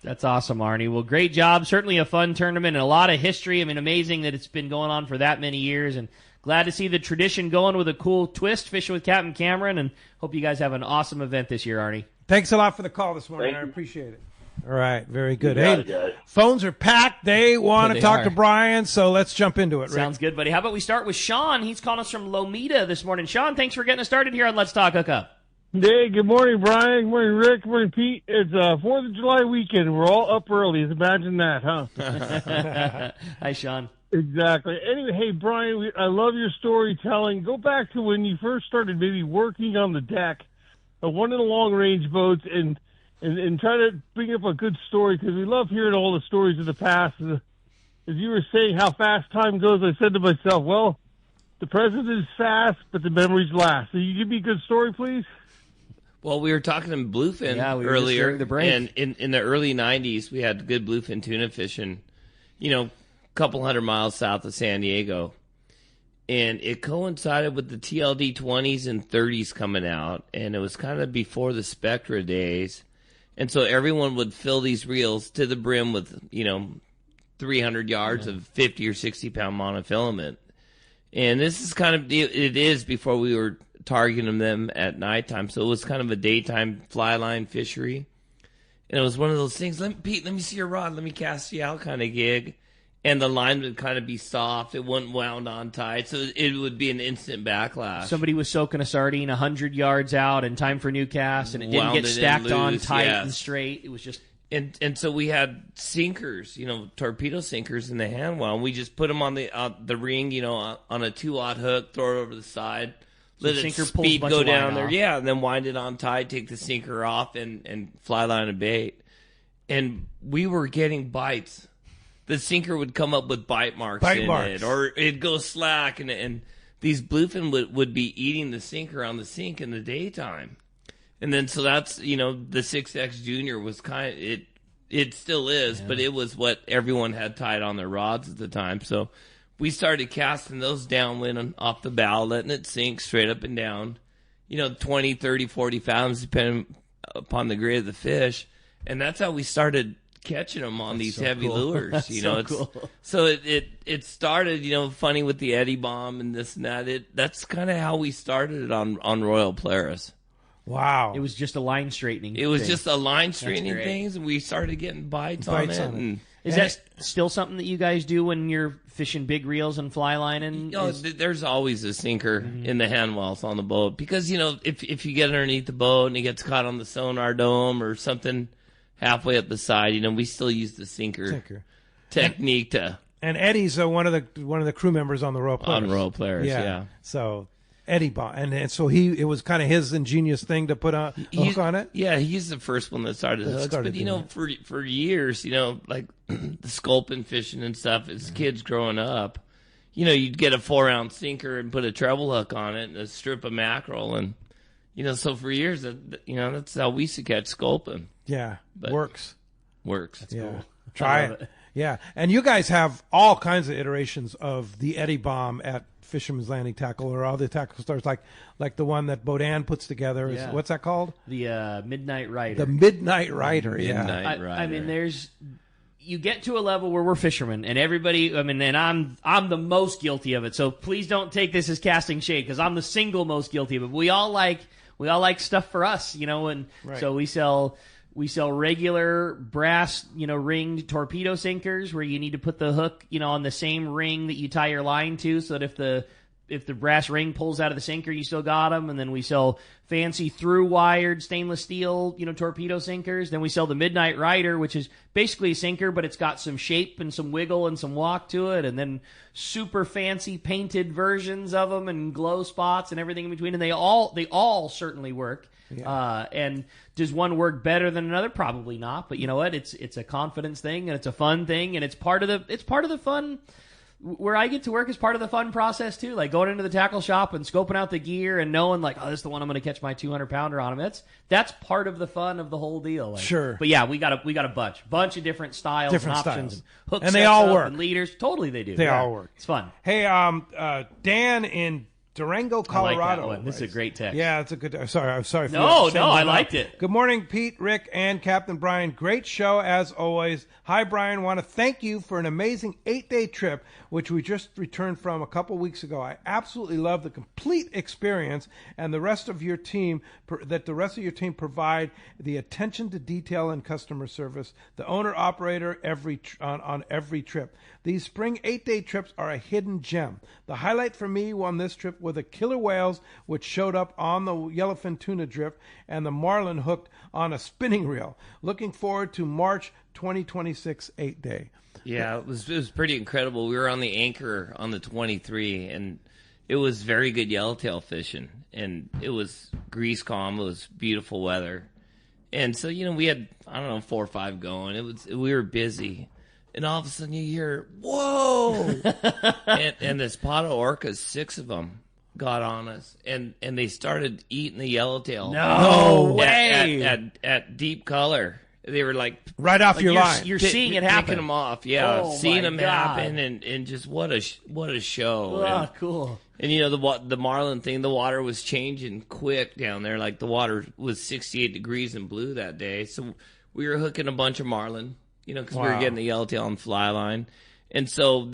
That's awesome, Arnie. Well, great job. Certainly a fun tournament and a lot of history. I mean, amazing that it's been going on for that many years, and glad to see the tradition going with a cool twist, fishing with Captain Cameron, and hope you guys have an awesome event this year, Arnie. Thanks a lot for the call this morning. Thank I you. appreciate it. All right, very good. You got Hey, it, guys. phones are packed. They want to They talk are. to Brian, so let's jump into it. Rick. Sounds good, buddy. How about we start with Sean? He's calling us from Lomita this morning. Sean, thanks for getting us started here on Let's Talk Hookup. Hey, good morning, Brian. Good morning, Rick. Good morning, Pete. It's 4th of July weekend. We're all up early. Imagine that, huh? Hi, Sean. Exactly. Anyway, hey, Brian, I love your storytelling. Go back to when you first started maybe working on the deck of one of the long-range boats and try to bring up a good story, because we love hearing all the stories of the past. As you were saying how fast time goes, I said to myself, well, the present is fast, but the memories last. So you give me a good story, please? Well, we were talking in bluefin Yeah, we were just earlier, during the break. and in the early 90s, we had good bluefin tuna fishing, a couple hundred miles south of San Diego. And it coincided with the TLD 20s and 30s coming out, and it was kind of before the Spectra days. And so everyone would fill these reels to the brim with, 300 yards of 50 or 60-pound monofilament. And this is kind of, it is before we were targeting them at nighttime. So it was kind of a daytime fly line fishery. And it was one of those things, Pete, let me see your rod, let me cast you out kind of gig. And the line would kind of be soft. It wouldn't wound on tight. So it would be an instant backlash. Somebody was soaking a sardine 100 yards out and time for new cast, and it didn't Wound get it in stacked on loose, tight yes. and straight. It was just... And so we had sinkers, torpedo sinkers in the hand well. And we just put them on the ring, on a 2-aught hook, throw it over the side, let the it sinker pulls a speed bunch go of line down there. off. Yeah, and then wind it on tight, take the sinker off, and fly line a bait. And we were getting bites. The sinker would come up with bite marks it, or it'd go slack, and these bluefin would be eating the sinker on the sink in the daytime. And then so that's, the 6X Junior was it still is, but it was what everyone had tied on their rods at the time. So we started casting those downwind and off the bow, letting it sink straight up and down, 20, 30, 40 fathoms, depending upon the grade of the fish. And that's how we started catching them on these heavy lures. So it started, funny with the Eddie bomb and this and that. That's kind of how we started it on Royal Polaris. Wow. It was just a line straightening It was thing. just a line straightening things, and we started getting bites on it. And Is that still something that you guys do when you're fishing big reels and fly lining? There's always a sinker in the hand wells on the boat, because if you get underneath the boat and it gets caught on the sonar dome or something halfway up the side, we still use the sinker technique And Eddie's one of the crew members on the Royal Polaris. on Royal Polaris. Yeah. So Eddie bought, and so it was kind of his ingenious thing to put a hook on it. Yeah, he's the first one that started hooks. But for years, like the sculpin fishing and stuff, as kids growing up, you'd get a 4-ounce sinker and put a treble hook on it and a strip of mackerel, and so for years, that's how we used to catch sculpin. Yeah, But works. That's cool. Try it. Yeah, and you guys have all kinds of iterations of the Eddie bomb at Fisherman's Landing Tackle or other tackle stores, like the one that Bodan puts together. Yeah. What's that called? The Midnight Rider. The Midnight Rider. Midnight Rider. I mean, you get to a level where we're fishermen, and everybody. I mean, and I'm the most guilty of it. So please don't take this as casting shade, because I'm the single most guilty of it. We all like stuff for us, and Right. so we We sell regular brass, ringed torpedo sinkers where you need to put the hook, on the same ring that you tie your line to, so that if the brass ring pulls out of the sinker, you still got them. And then we sell fancy through-wired stainless steel, torpedo sinkers. Then we sell the Midnight Rider, which is basically a sinker, but it's got some shape and some wiggle and some walk to it. And then super fancy painted versions of them and glow spots and everything in between. And they all certainly work. Yeah. And does one work better than another? Probably not. But you know what? It's a confidence thing and it's a fun thing and it's part of the fun. Where I get to work is part of the fun process too, like going into the tackle shop and scoping out the gear and knowing like, oh, this is the one I'm going to catch my 200-pounder on him. That's part of the fun of the whole deal. Like, sure. But yeah, we got a bunch of different styles and options, and hooks, and they all work. And leaders, totally they do. They all work. It's fun. Hey, Dan in Durango, Colorado. I like that one. This is a great text. Yeah, it's a good. I'm sorry. No, I liked it. Good morning, Pete, Rick, and Captain Brian. Great show as always. Hi, Brian. Want to thank you for an amazing 8-day trip, which we just returned from a couple weeks ago. I absolutely love the complete experience and the rest of your team. That the rest of your team provide the attention to detail and customer service. The owner operator on every trip. These spring 8-day trips are a hidden gem. The highlight for me on this trip were the killer whales, which showed up on the yellowfin tuna drift, and the marlin hooked on a spinning reel. Looking forward to March 2026 8-day. Yeah, it was pretty incredible. We were on the Anchor on the 23, and it was very good yellowtail fishing, and it was grease calm. It was beautiful weather, and so we had 4 or 5 going. We were busy. And all of a sudden you hear, whoa! and this pot of orcas, 6 of them, got on us. And they started eating the yellowtail. No way! At deep color. They were like... Right off your line. You're seeing it happen. Picking them off, yeah. Seeing them happen and just what a show. Oh, cool. And the marlin thing, the water was changing quick down there. Like the water was 68 degrees and blue that day. So we were hooking a bunch of marlin. Because we were getting the yellowtail on fly line. And so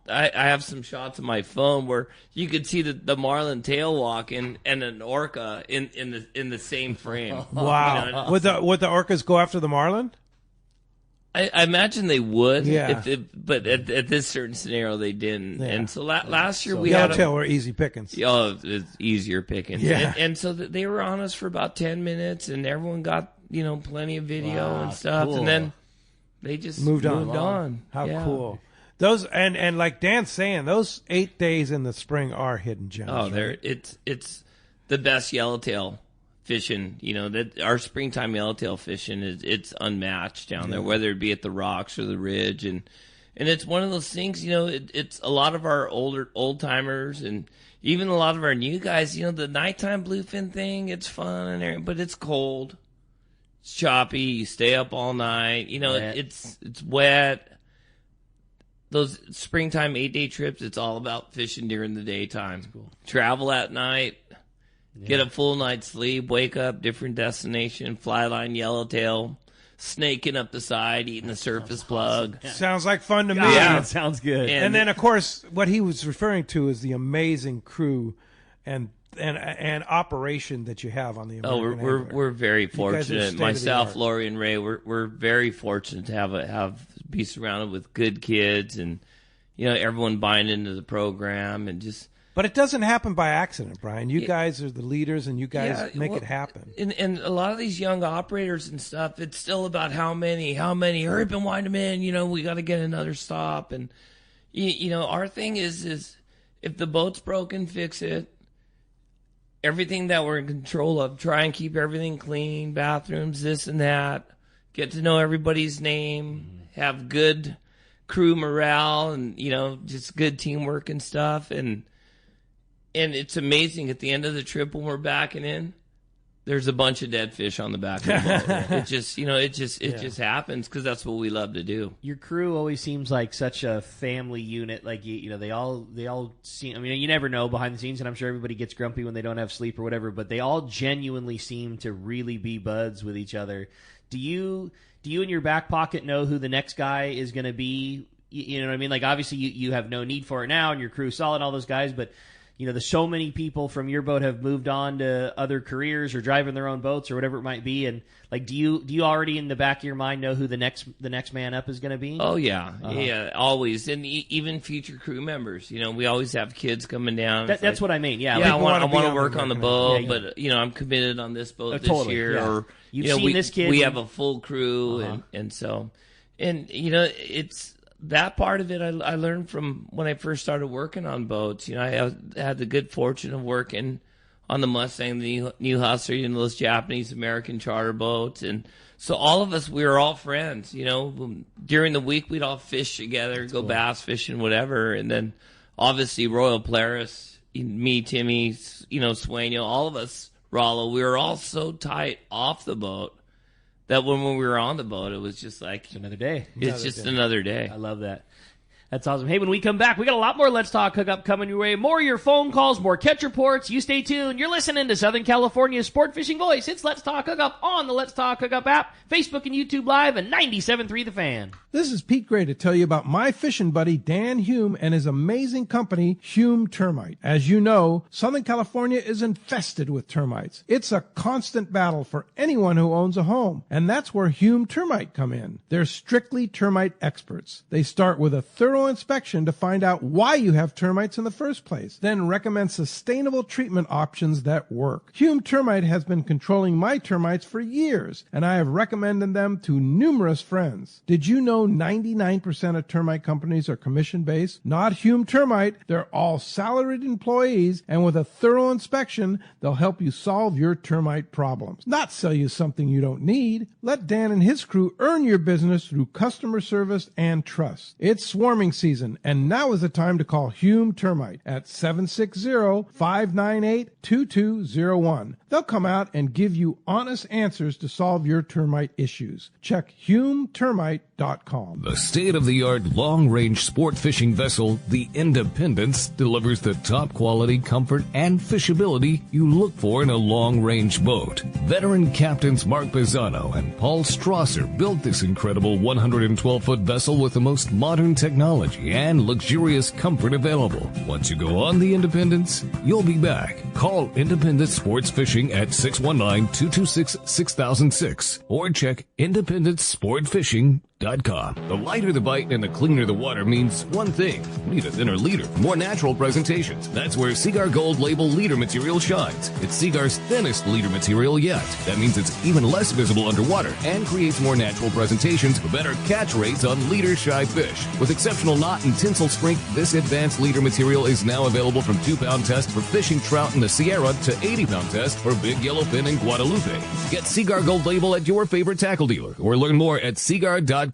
I have some shots on my phone where you could see the marlin tail walking and an orca in the same frame. Wow. Would the orcas go after the marlin? I imagine they would. Yeah. But at this certain scenario, they didn't. Yeah. And so last year we yellowtail were easy pickings. Oh, it's easier pickings. Yeah. And so they were on us for about 10 minutes, and everyone got plenty of video and stuff. Cool. And then they just moved on. How cool. Those and like Dan's saying, those 8 days in the spring are hidden gems. Oh, right? it's the best yellowtail fishing. That our springtime yellowtail fishing it's unmatched down there, whether it be at the rocks or the ridge, and it's one of those things. It's a lot of our old timers and even a lot of our new guys. The nighttime bluefin thing, it's fun and everything, but it's cold. It's choppy. You stay up all night. It's wet. Those springtime 8-day trips, it's all about fishing during the daytime. Cool. Travel at night. Get a full night's sleep. Wake up, different destination. Fly line, yellowtail. Snaking up the side, eating the surface plug. Awesome. Sounds like fun to me. Yeah, it sounds good. And then, of course, what he was referring to is the amazing crew and operation that you have on the American Angler. We're very fortunate. Myself, Lori, and Ray, we're very fortunate to be surrounded with good kids and everyone buying into the program and just. But it doesn't happen by accident, Brian. You guys are the leaders, and you guys make it happen. And a lot of these young operators and stuff, it's still about how many. Hurry up and wind them in. We got to get another stop. And our thing is if the boat's broken, fix it. Everything that we're in control of, try and keep everything clean, bathrooms, this and that, get to know everybody's name, have good crew morale and, just good teamwork and stuff. And it's amazing at the end of the trip when we're backing in, there's a bunch of dead fish on the back of the boat. It just, it just happens because that's what we love to do. Your crew always seems like such a family unit. Like they all seem. I mean, you never know behind the scenes, and I'm sure everybody gets grumpy when they don't have sleep or whatever. But they all genuinely seem to really be buds with each other. Do you in your back pocket know who the next guy is going to be? You know what I mean? Like obviously you have no need for it now, and your crew's solid, all those guys, but. there's so many people from your boat have moved on to other careers or driving their own boats or whatever it might be. And like, do you already in the back of your mind know who the next man up is going to be? Oh yeah, yeah, always, and even future crew members. We always have kids coming down. That's what I mean. Yeah, I want to work on the boat, but I'm committed on this boat this year. Yeah. Or you've seen this kid. We have a full crew, and so, it's. That part of it I learned from when I first started working on boats. I had the good fortune of working on the Mustang, the New Hussar, those Japanese American charter boats. And so all of us, we were all friends. During the week, we'd all fish together, go bass fishing, whatever. And then obviously Royal Polaris, me, Timmy, Swain, all of us, Rollo, we were all so tight off the boat that when we were on the boat, it was just like... It's another day. It's just another day. I love that. That's awesome. Hey, when we come back, we got a lot more Let's Talk Hookup coming your way. More of your phone calls, more catch reports. You stay tuned. You're listening to Southern California's sport fishing voice. It's Let's Talk Hookup on the Let's Talk Hookup app, Facebook and YouTube Live, and 97.3 The Fan. This is Pete Gray to tell you about my fishing buddy Dan Hume and his amazing company, Hume Termite. As you know, Southern California is infested with termites. It's a constant battle for anyone who owns a home, and that's where Hume Termite come in. They're strictly termite experts. They start with a thorough inspection to find out why you have termites in the first place, then recommend sustainable treatment options that work. Hume Termite has been controlling my termites for years, and I have recommended them to numerous friends. Did you know 99% of termite companies are commission-based? Not Hume Termite. They're all salaried employees, and with a thorough inspection, they'll help you solve your termite problems. Not sell you something you don't need. Let Dan and his crew earn your business through customer service and trust. It's swarming season, and now is the time to call Hume Termite at 760-598-2201. They'll come out and give you honest answers to solve your termite issues. Check HumeTermite.com. The state-of-the-art long-range sport fishing vessel, the Independence, delivers the top quality, comfort, and fishability you look for in a long-range boat. Veteran captains Mark Pisano and Paul Strasser built this incredible 112-foot vessel with the most modern technology and luxurious comfort available. Once you go on the Independence, you'll be back. Call Independence Sports Fishing at 619-226-6006 or check IndependenceSportFishing.com. The lighter the bite and the cleaner the water means one thing. You need a thinner leader, more natural presentations. That's where Seaguar Gold Label leader material shines. It's Seaguar's thinnest leader material yet. That means it's even less visible underwater and creates more natural presentations for better catch rates on leader-shy fish. With exceptional knot and tinsel strength, this advanced leader material is now available from 2-pound test for fishing trout in the Sierra to 80-pound test for big yellowfin in Guadalupe. Get Seaguar Gold Label at your favorite tackle dealer or learn more at Seaguar.com.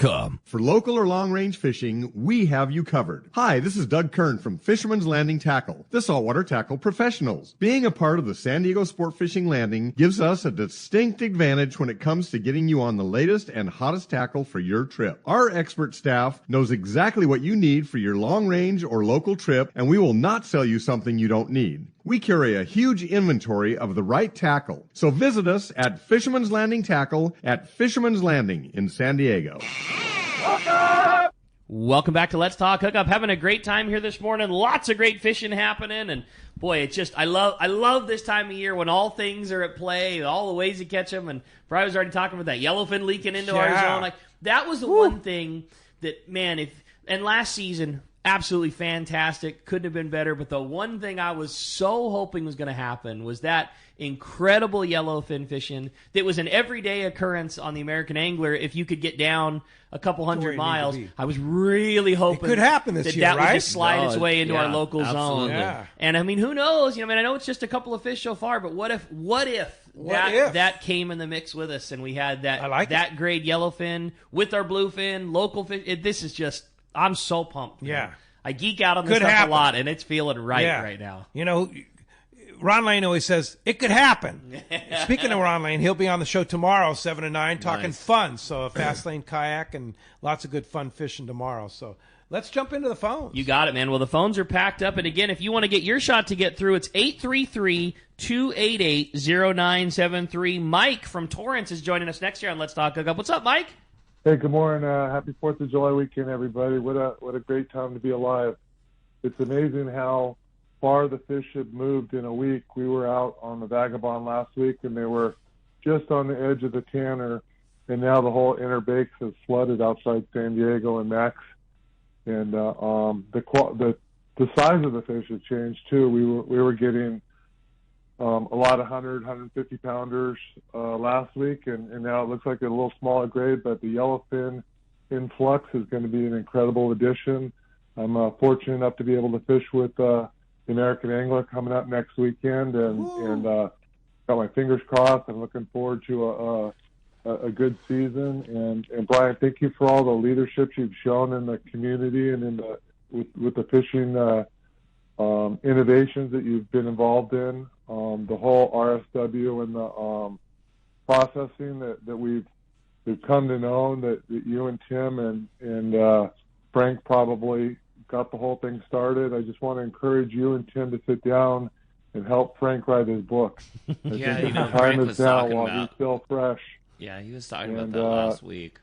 For local or long-range fishing, we have you covered. Hi, this is Doug Kern from Fisherman's Landing Tackle, the saltwater tackle professionals. Being a part of the San Diego Sport Fishing Landing gives us a distinct advantage when it comes to getting you on the latest and hottest tackle for your trip. Our expert staff knows exactly what you need for your long-range or local trip, and we will not sell you something you don't need. We carry a huge inventory of the right tackle. So visit us at Fisherman's Landing Tackle at Fisherman's Landing in San Diego. Welcome back to Let's Talk Hookup. Having a great time here this morning. Lots of great fishing happening, and boy, it's just I love this time of year when all things are at play, all the ways to catch them. And Brian was already talking about that yellowfin leaking into our zone. Like that was the one thing that and last season. Absolutely fantastic. Couldn't have been better. But the one thing I was so hoping was going to happen was that incredible yellowfin fishing that was an everyday occurrence on the American Angler. If you could get down a couple hundred miles, I was really hoping it could happen this year, that right? would just slide its way into our local zone. Yeah. And I mean, who knows? I know it's just a couple of fish so far, but what if that came in the mix with us and we had that grade yellowfin with our bluefin, local fish? This is just. I'm so pumped. Yeah. Man. I geek out on this stuff a lot, and it's feeling right now. Ron Lane always says, it could happen. Speaking of Ron Lane, he'll be on the show tomorrow, 7 to 9, talking fun. So a fast lane kayak and lots of good fun fishing tomorrow. So let's jump into the phones. You got it, man. Well, the phones are packed up. And again, if you want to get your shot to get through, it's 833-288-0973. Mike from Torrance is joining us next year on Let's Talk Hookup. What's up, Mike? Hey, good morning. Happy 4th of July weekend, everybody. What a great time to be alive. It's amazing how far the fish have moved in a week. We were out on the Vagabond last week, and they were just on the edge of the Tanner, and now the whole Inner Bakes has flooded outside San Diego and Max. And the size of the fish has changed too. We were getting a lot of 100, 150 pounders last week, and now it looks like a little smaller grade. But the yellowfin influx is going to be an incredible addition. I'm fortunate enough to be able to fish with the American Angler coming up next weekend, and got my fingers crossed. I'm looking forward to a good season. And Brian, thank you for all the leadership you've shown in the community and with the fishing innovations that you've been involved in. The whole RSW and the processing that we've come to know, that you and Tim and Frank probably got the whole thing started. I just want to encourage you and Tim to sit down and help Frank write his book. I think the time is now while he's still fresh. Yeah, he was talking about that last week.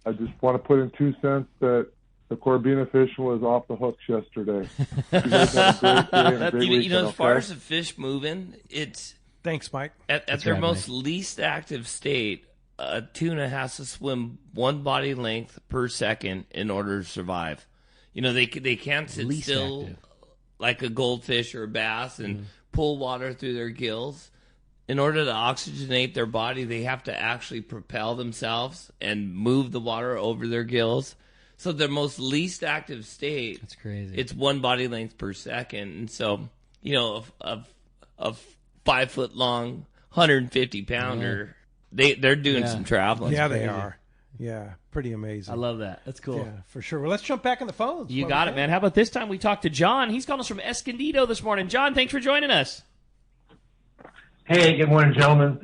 I just want to put in 2 cents that the Corbina fish was off the hooks yesterday. You guys have a great day and a great weekend, as far as the fish moving, it's... Thanks, Mike. At their most least active state, a tuna has to swim 1 body length per second in order to survive. They can't sit least still active, like a goldfish or a bass and pull water through their gills. In order to oxygenate their body, they have to actually propel themselves and move the water over their gills. So their most least active state, that's crazy. It's 1 body length per second. And so, a 5 foot long, 150 pounder, they're doing some traveling. Yeah, they are. Yeah, pretty amazing. I love that. That's cool. Yeah, for sure. Well, let's jump back in the phones. You got it, man. How about this time we talked to John? He's calling us from Escondido this morning. John, thanks for joining us. Hey, good morning, gentlemen.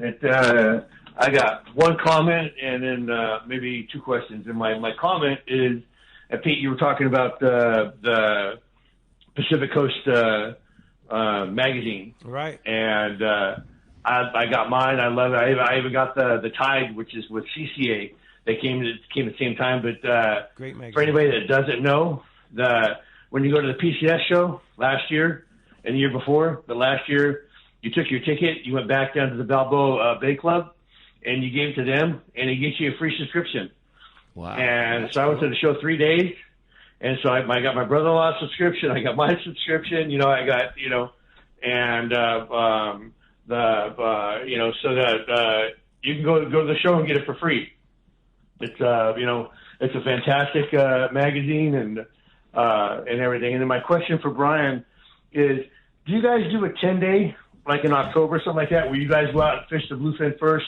I got one comment and then maybe 2 questions. And my comment is, Pete, you were talking about the Pacific Coast magazine, right? And I got mine. I love it. I even got the Tide, which is with CCA. They came at the same time. But great magazine. For anybody that doesn't know, when you go to the PCS show last year and the year before, but last year you took your ticket, you went back down to the Balboa Bay Club, and you gave it to them, and it gets you a free subscription. Wow. And so I went to the show 3 days, and so I got my brother-in-law's subscription, I got my subscription, I got, and so that you can go to the show and get it for free. It's it's a fantastic magazine and everything. And then my question for Brian is, do you guys do a 10-day, like in October, something like that, where you guys go out and fish the bluefin first,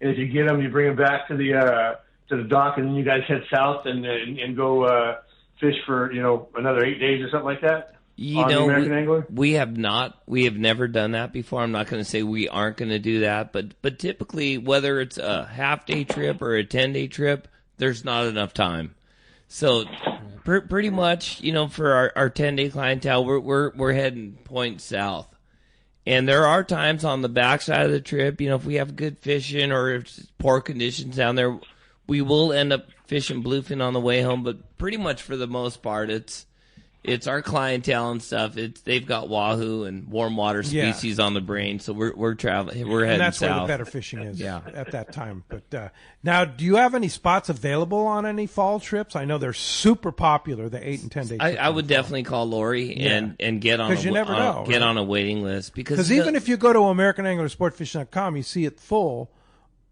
and if you get them, you bring them back to the dock, and then you guys head south and go fish for another 8 days or something like that? The American Angler? We have never done that before. I'm not going to say we aren't going to do that, but typically, whether it's a half-day trip or a 10-day trip, there's not enough time. So pretty much, for our 10-day clientele, we're heading point south. And there are times on the backside of the trip, if we have good fishing or if it's poor conditions down there, we will end up fishing bluefin on the way home. But pretty much for the most part, it's our clientele and stuff. They've got wahoo and warm water species on the brain, so we're traveling. We're heading and that's south. where the better fishing is at that time. But now, do you have any spots available on any fall trips? I know they're super popular, the 8 and 10 day trips. I would definitely call Lori and get on on a waiting list because even if you go to AmericanAnglerSportFishing.com, you see it full.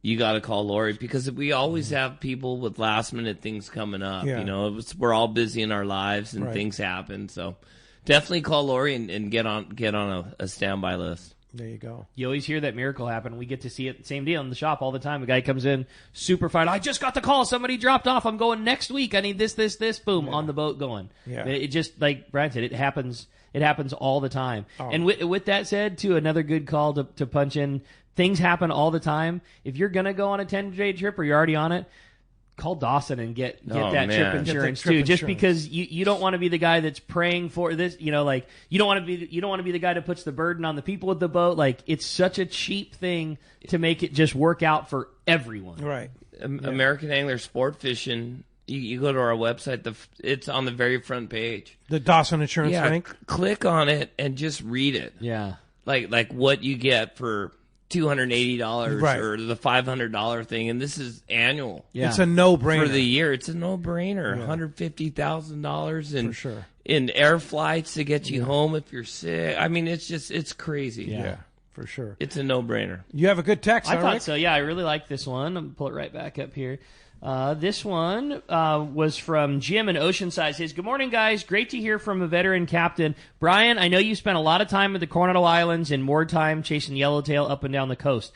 You got to call Lori because we always have people with last minute things coming up. Yeah. We're all busy in our lives and things happen. So definitely call Lori and get on a standby list. There you go. You always hear that miracle happen. We get to see it, same deal in the shop all the time. A guy comes in super fired. I just got the call. Somebody dropped off. I'm going next week. I need this. Boom, on the boat going. Yeah. It just, like Brian said, it happens all the time. Oh. And with that said, too, another good call to punch in. Things happen all the time. If you're going to go on a 10-day trip or you're already on it, call Dawson and get that trip insurance too. Just because you don't want to be the guy that's praying for this, you don't want to be the guy that puts the burden on the people with the boat. Like, it's such a cheap thing to make it just work out for everyone. Right. American Angler Sport Fishing You go to our website. It's on the very front page. The Dawson Insurance link. Click on it and just read it. Yeah. Like what you get for $280 Right. or the $500 thing, and this is annual. Yeah. It's a no-brainer. For the year. It's a no-brainer. Yeah. $150,000 in, For sure. in air flights to get you home if you're sick. I mean, it's crazy. Yeah, for sure. It's a no-brainer. You have a good text, I huh, thought Rick? so. Yeah, I really like this one. I'm going to pull it right back up here. This one was from Jim in Oceanside. Says, "Good morning, guys. Great to hear from a veteran captain. Brian, I know you spent a lot of time at the Coronado Islands and more time chasing yellowtail up and down the coast.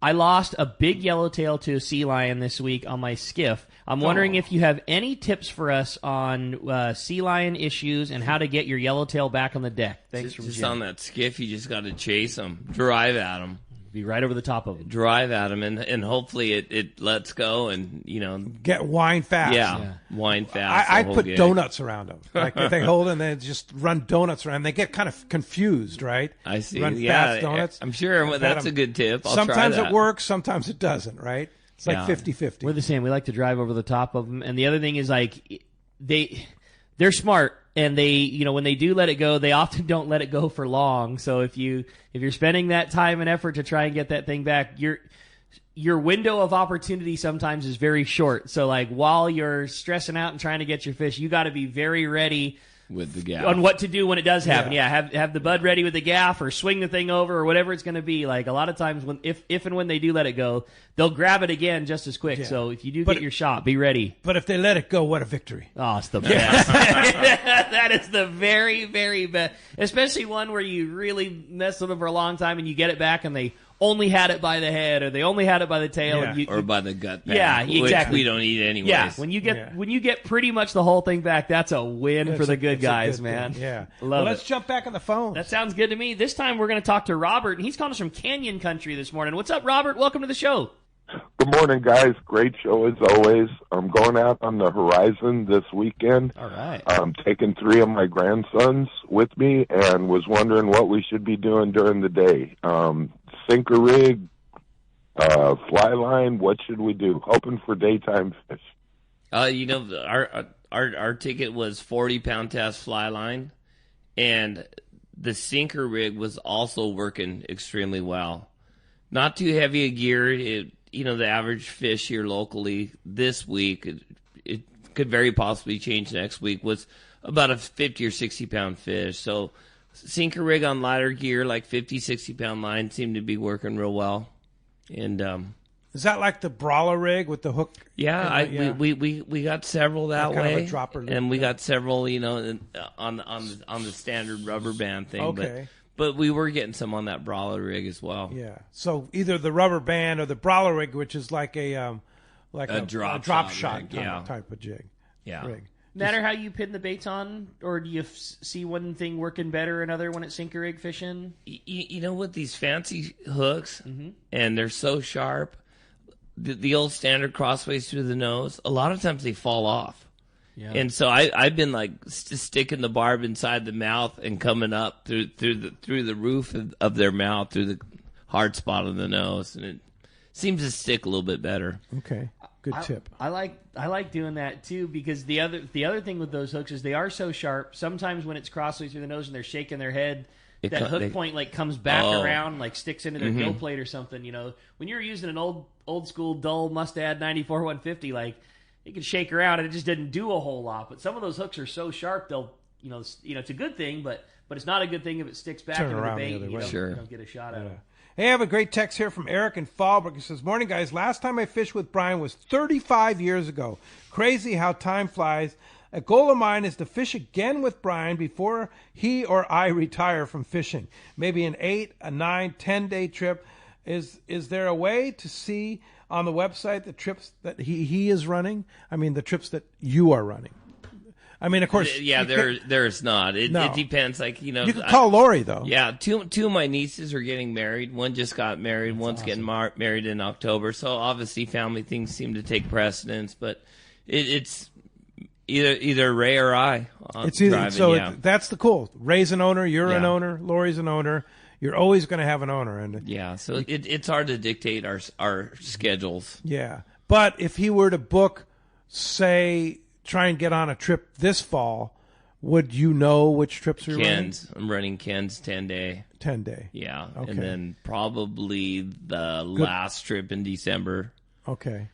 I lost a big yellowtail to a sea lion this week on my skiff. I'm wondering if you have any tips for us on sea lion issues and how to get your yellowtail back on the deck. Thanks from Just Jim." on that skiff, you just got to chase them. Drive at them. Be right over the top of them. Drive at them, and hopefully it lets go and, Get wine fast. Yeah, wine fast. I the whole put gig. donuts around them. Like they hold and they just run donuts around. They get kind of confused, right? I see. Run Yeah, fast donuts. I'm sure that's a good tip. I'll sometimes try that. it works, sometimes it doesn't, right? It's like Yeah. 50-50. We're the same. We like to drive over the top of them. And the other thing is, like, they're smart, and they, when they do let it go, they often don't let it go for long. So if you're spending that time and effort to try and get that thing back, your window of opportunity sometimes is very short. So, like, while you're stressing out and trying to get your fish, you got to be very ready with the gaff on what to do when it does happen. Yeah, have the bud ready with the gaff or swing the thing over or whatever it's going to be. Like, a lot of times if and when they do let it go, they'll grab it again just as quick. Yeah. So if you do get your shot, be ready. But if they let it go, what a victory. Oh, it's the best. That is the very, very best. Especially one where you really mess with them for a long time and you get it back and they only had it by the head or they only had it by the tail. Yeah. And or by the gut back, Yeah, exactly. which we don't eat anyways. Yeah, when you get pretty much the whole thing back, that's a win for the good guys, man. Yeah. Love Let's it. jump back on the phone. That sounds good to me. This time we're going to talk to Robert, and he's calling us from Canyon Country this morning. What's up, Robert? Welcome to the show. Good morning, guys. Great show as always. I'm going out on the horizon this weekend. All right. I'm taking 3 of my grandsons with me and was wondering what we should be doing during the day. Sinker rig, fly line, what should we do? Hoping for daytime fish. Our ticket was 40-pound test fly line, and the sinker rig was also working extremely well. Not too heavy a gear. The average fish here locally this week, it could very possibly change next week, was about a 50 or 60-pound fish. So sinker rig on lighter gear, like 50, 60-pound line, seemed to be working real well. And is that like the brawler rig with the hook? Yeah, we got several that kind of way, a dropper and we got several, on the standard rubber band thing. Okay. But we were getting some on that brawler rig as well. Yeah. So either the rubber band or the brawler rig, which is like a drop shot rig, type of jig. Yeah. Rig. Matter how you pin the baits on, or do you see one thing working better or another when it's sinker rig fishing? You know, with these fancy hooks, and they're so sharp, the old standard crossways through the nose, a lot of times they fall off. Yeah. And so I've been like sticking the barb inside the mouth and coming up through the roof of their mouth, through the hard spot of the nose, and it seems to stick a little bit better. Okay. Good tip. I like doing that too, because the other thing with those hooks is they are so sharp. Sometimes when it's crossways through the nose and they're shaking their head, that hook point like comes back around, like sticks into their gill plate or something. You know, when you're using an old school dull Mustad 94 150, like it can shake around and it just didn't do a whole lot. But some of those hooks are so sharp, they'll it's a good thing, but it's not a good thing if it sticks back into the bait. You don't get a shot at it. Hey, I have a great text here from Eric in Fallbrook. He says, "Morning, guys. Last time I fished with Brian was 35 years ago. Crazy how time flies. A goal of mine is to fish again with Brian before he or I retire from fishing. Maybe an 8, a 9, 10-day trip. Is there a way to see on the website the trips that he is running? I mean, the trips that you are running." I mean, of course. Yeah, there's not. It depends. Like, you can call Lori though. Yeah, two of my nieces are getting married. One just got married. One's getting married in October. So obviously, family things seem to take precedence. But it's either Ray or I. It's either driving, so. yeah. That's the cool. Ray's an owner. You're an owner. Lori's an owner. You're always going to have an owner, and so it's hard to dictate our schedules. Yeah, but if he were to book say, try and get on a trip this fall, would you know which trips you're running? Ken's. I'm running Ken's 10-day. 10-day. Yeah. Okay. And then probably the last trip in December. Okay.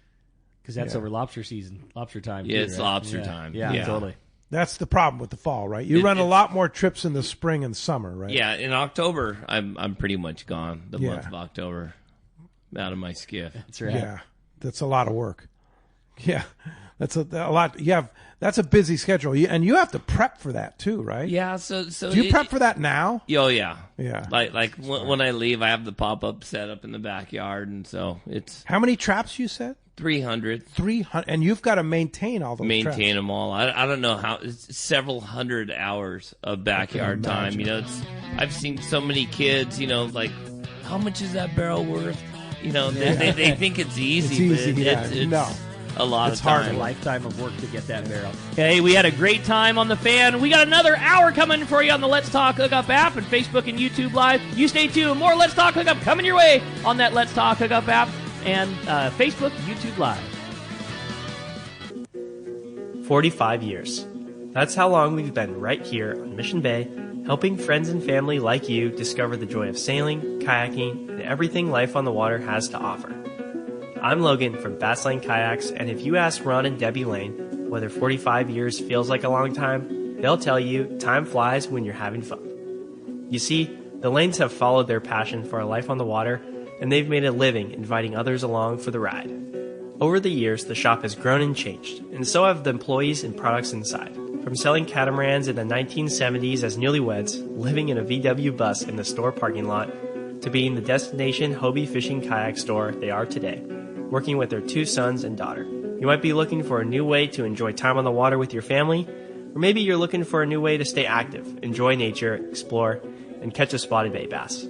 Because that's over lobster season, lobster time. Yeah, too, it's right? lobster time. Yeah, totally. That's the problem with the fall, right? You run a lot more trips in the spring and summer, right? Yeah, in October, I'm pretty much gone. The month of October, out of my skiff. That's right. Yeah, that's a lot of work. Yeah, that's a lot. That's a busy schedule, and you have to prep for that too, right? Yeah. So do you prep for that now? Oh yeah. Yeah. Like when I leave, I have the pop-up set up in the backyard, and so it's. How many traps you said? 300. 300, and you've got to maintain all those. Maintain traps. them all. I don't know how. It's several hundred hours of backyard time. You know, I've seen so many kids. You know, like, how much is that barrel worth? You know, they think it's easy. But it's no. A lot it's of time. Hard, a lifetime of work to get that barrel. Hey, we had a great time on the Fan. We got another hour coming for you on the Let's Talk Hookup app and Facebook and YouTube Live. You stay tuned. More Let's Talk Hookup coming your way on that Let's Talk Hookup app and Facebook, YouTube Live. 45 years. That's how long we've been right here on Mission Bay, helping friends and family like you discover the joy of sailing, kayaking, and everything life on the water has to offer. I'm Logan from Bass Lane Kayaks, and if you ask Ron and Debbie Lane whether 45 years feels like a long time, they'll tell you time flies when you're having fun. You see, the Lanes have followed their passion for a life on the water, and they've made a living inviting others along for the ride. Over the years, the shop has grown and changed, and so have the employees and products inside. From selling catamarans in the 1970s as newlyweds, living in a VW bus in the store parking lot, to being the destination Hobie fishing kayak store they are today, working with their 2 sons and daughter. You might be looking for a new way to enjoy time on the water with your family, or maybe you're looking for a new way to stay active, enjoy nature, explore, and catch a spotted bay bass.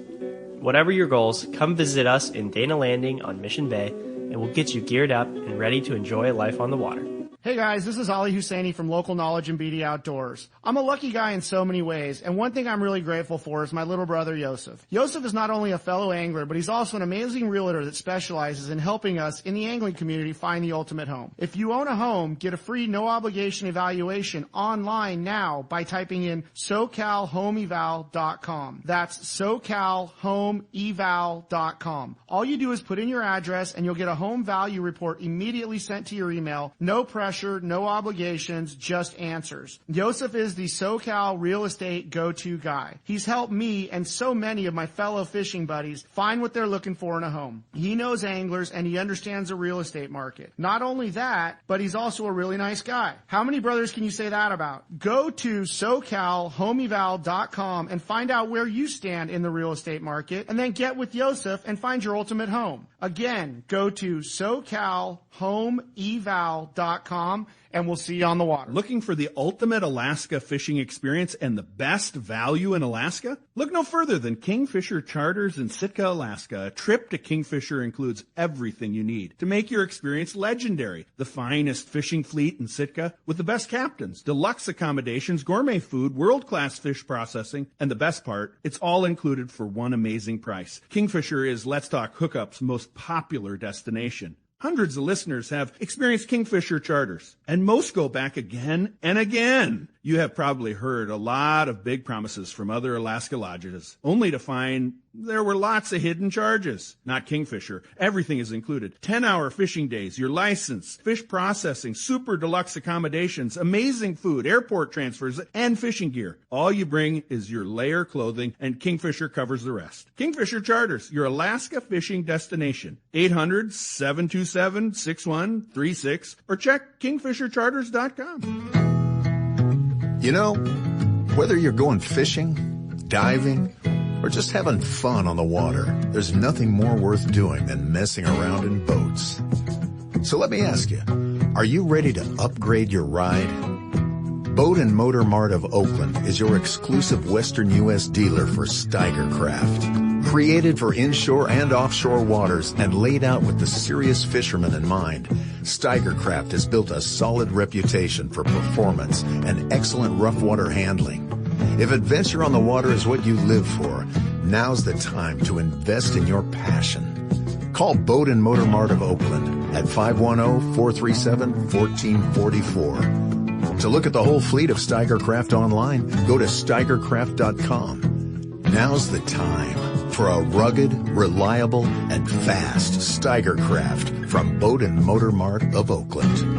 Whatever your goals, come visit us in Dana Landing on Mission Bay, and we'll get you geared up and ready to enjoy life on the water. Hey guys, this is Ali Husseini from Local Knowledge and BD Outdoors. I'm a lucky guy in so many ways, and one thing I'm really grateful for is my little brother Yosef. Yosef is not only a fellow angler, but he's also an amazing realtor that specializes in helping us in the angling community find the ultimate home. If you own a home, get a free no-obligation evaluation online now by typing in SoCalHomeEval.com. That's SoCalHomeEval.com. All you do is put in your address, and you'll get a home value report immediately sent to your email. No pressure, no obligations, just answers. Yosef is the SoCal real estate go-to guy. He's helped me and so many of my fellow fishing buddies find what they're looking for in a home. He knows anglers and he understands the real estate market. Not only that, but he's also a really nice guy. How many brothers can you say that about? Go to SoCalHomeEval.com and find out where you stand in the real estate market, and then get with Yosef and find your ultimate home. Again, go to SoCalHomeEval.com and we'll see you on the water. Looking for the ultimate Alaska fishing experience and the best value in Alaska? Look no further than Kingfisher Charters in Sitka, Alaska. A trip to Kingfisher includes everything you need to make your experience legendary. The finest fishing fleet in Sitka with the best captains, deluxe accommodations, gourmet food, world-class fish processing, and the best part, it's all included for one amazing price. Kingfisher is Let's Talk Hookup's most popular destination. Hundreds of listeners have experienced Kingfisher Charters, and most go back again and again. You have probably heard a lot of big promises from other Alaska lodges, only to find there were lots of hidden charges. Not Kingfisher. Everything is included. 10-hour fishing days, your license, fish processing, super deluxe accommodations, amazing food, airport transfers, and fishing gear. All you bring is your layer clothing, and Kingfisher covers the rest. Kingfisher Charters, your Alaska fishing destination. 800-727-6136, or check kingfishercharters.com. You know, whether you're going fishing, diving, or just having fun on the water, there's nothing more worth doing than messing around in boats. So let me ask you, are you ready to upgrade your ride? Boat and Motor Mart of Oakland is your exclusive Western U.S. dealer for Steiger Craft. Created for inshore and offshore waters and laid out with the serious fisherman in mind, Steiger Craft has built a solid reputation for performance and excellent rough water handling. If adventure on the water is what you live for, now's the time to invest in your passion. Call Boat and Motor Mart of Oakland at 510-437-1444. To look at the whole fleet of Steigercraft online, go to steigercraft.com. Now's the time for a rugged, reliable, and fast Steigercraft from Boat and Motor Mart of Oakland.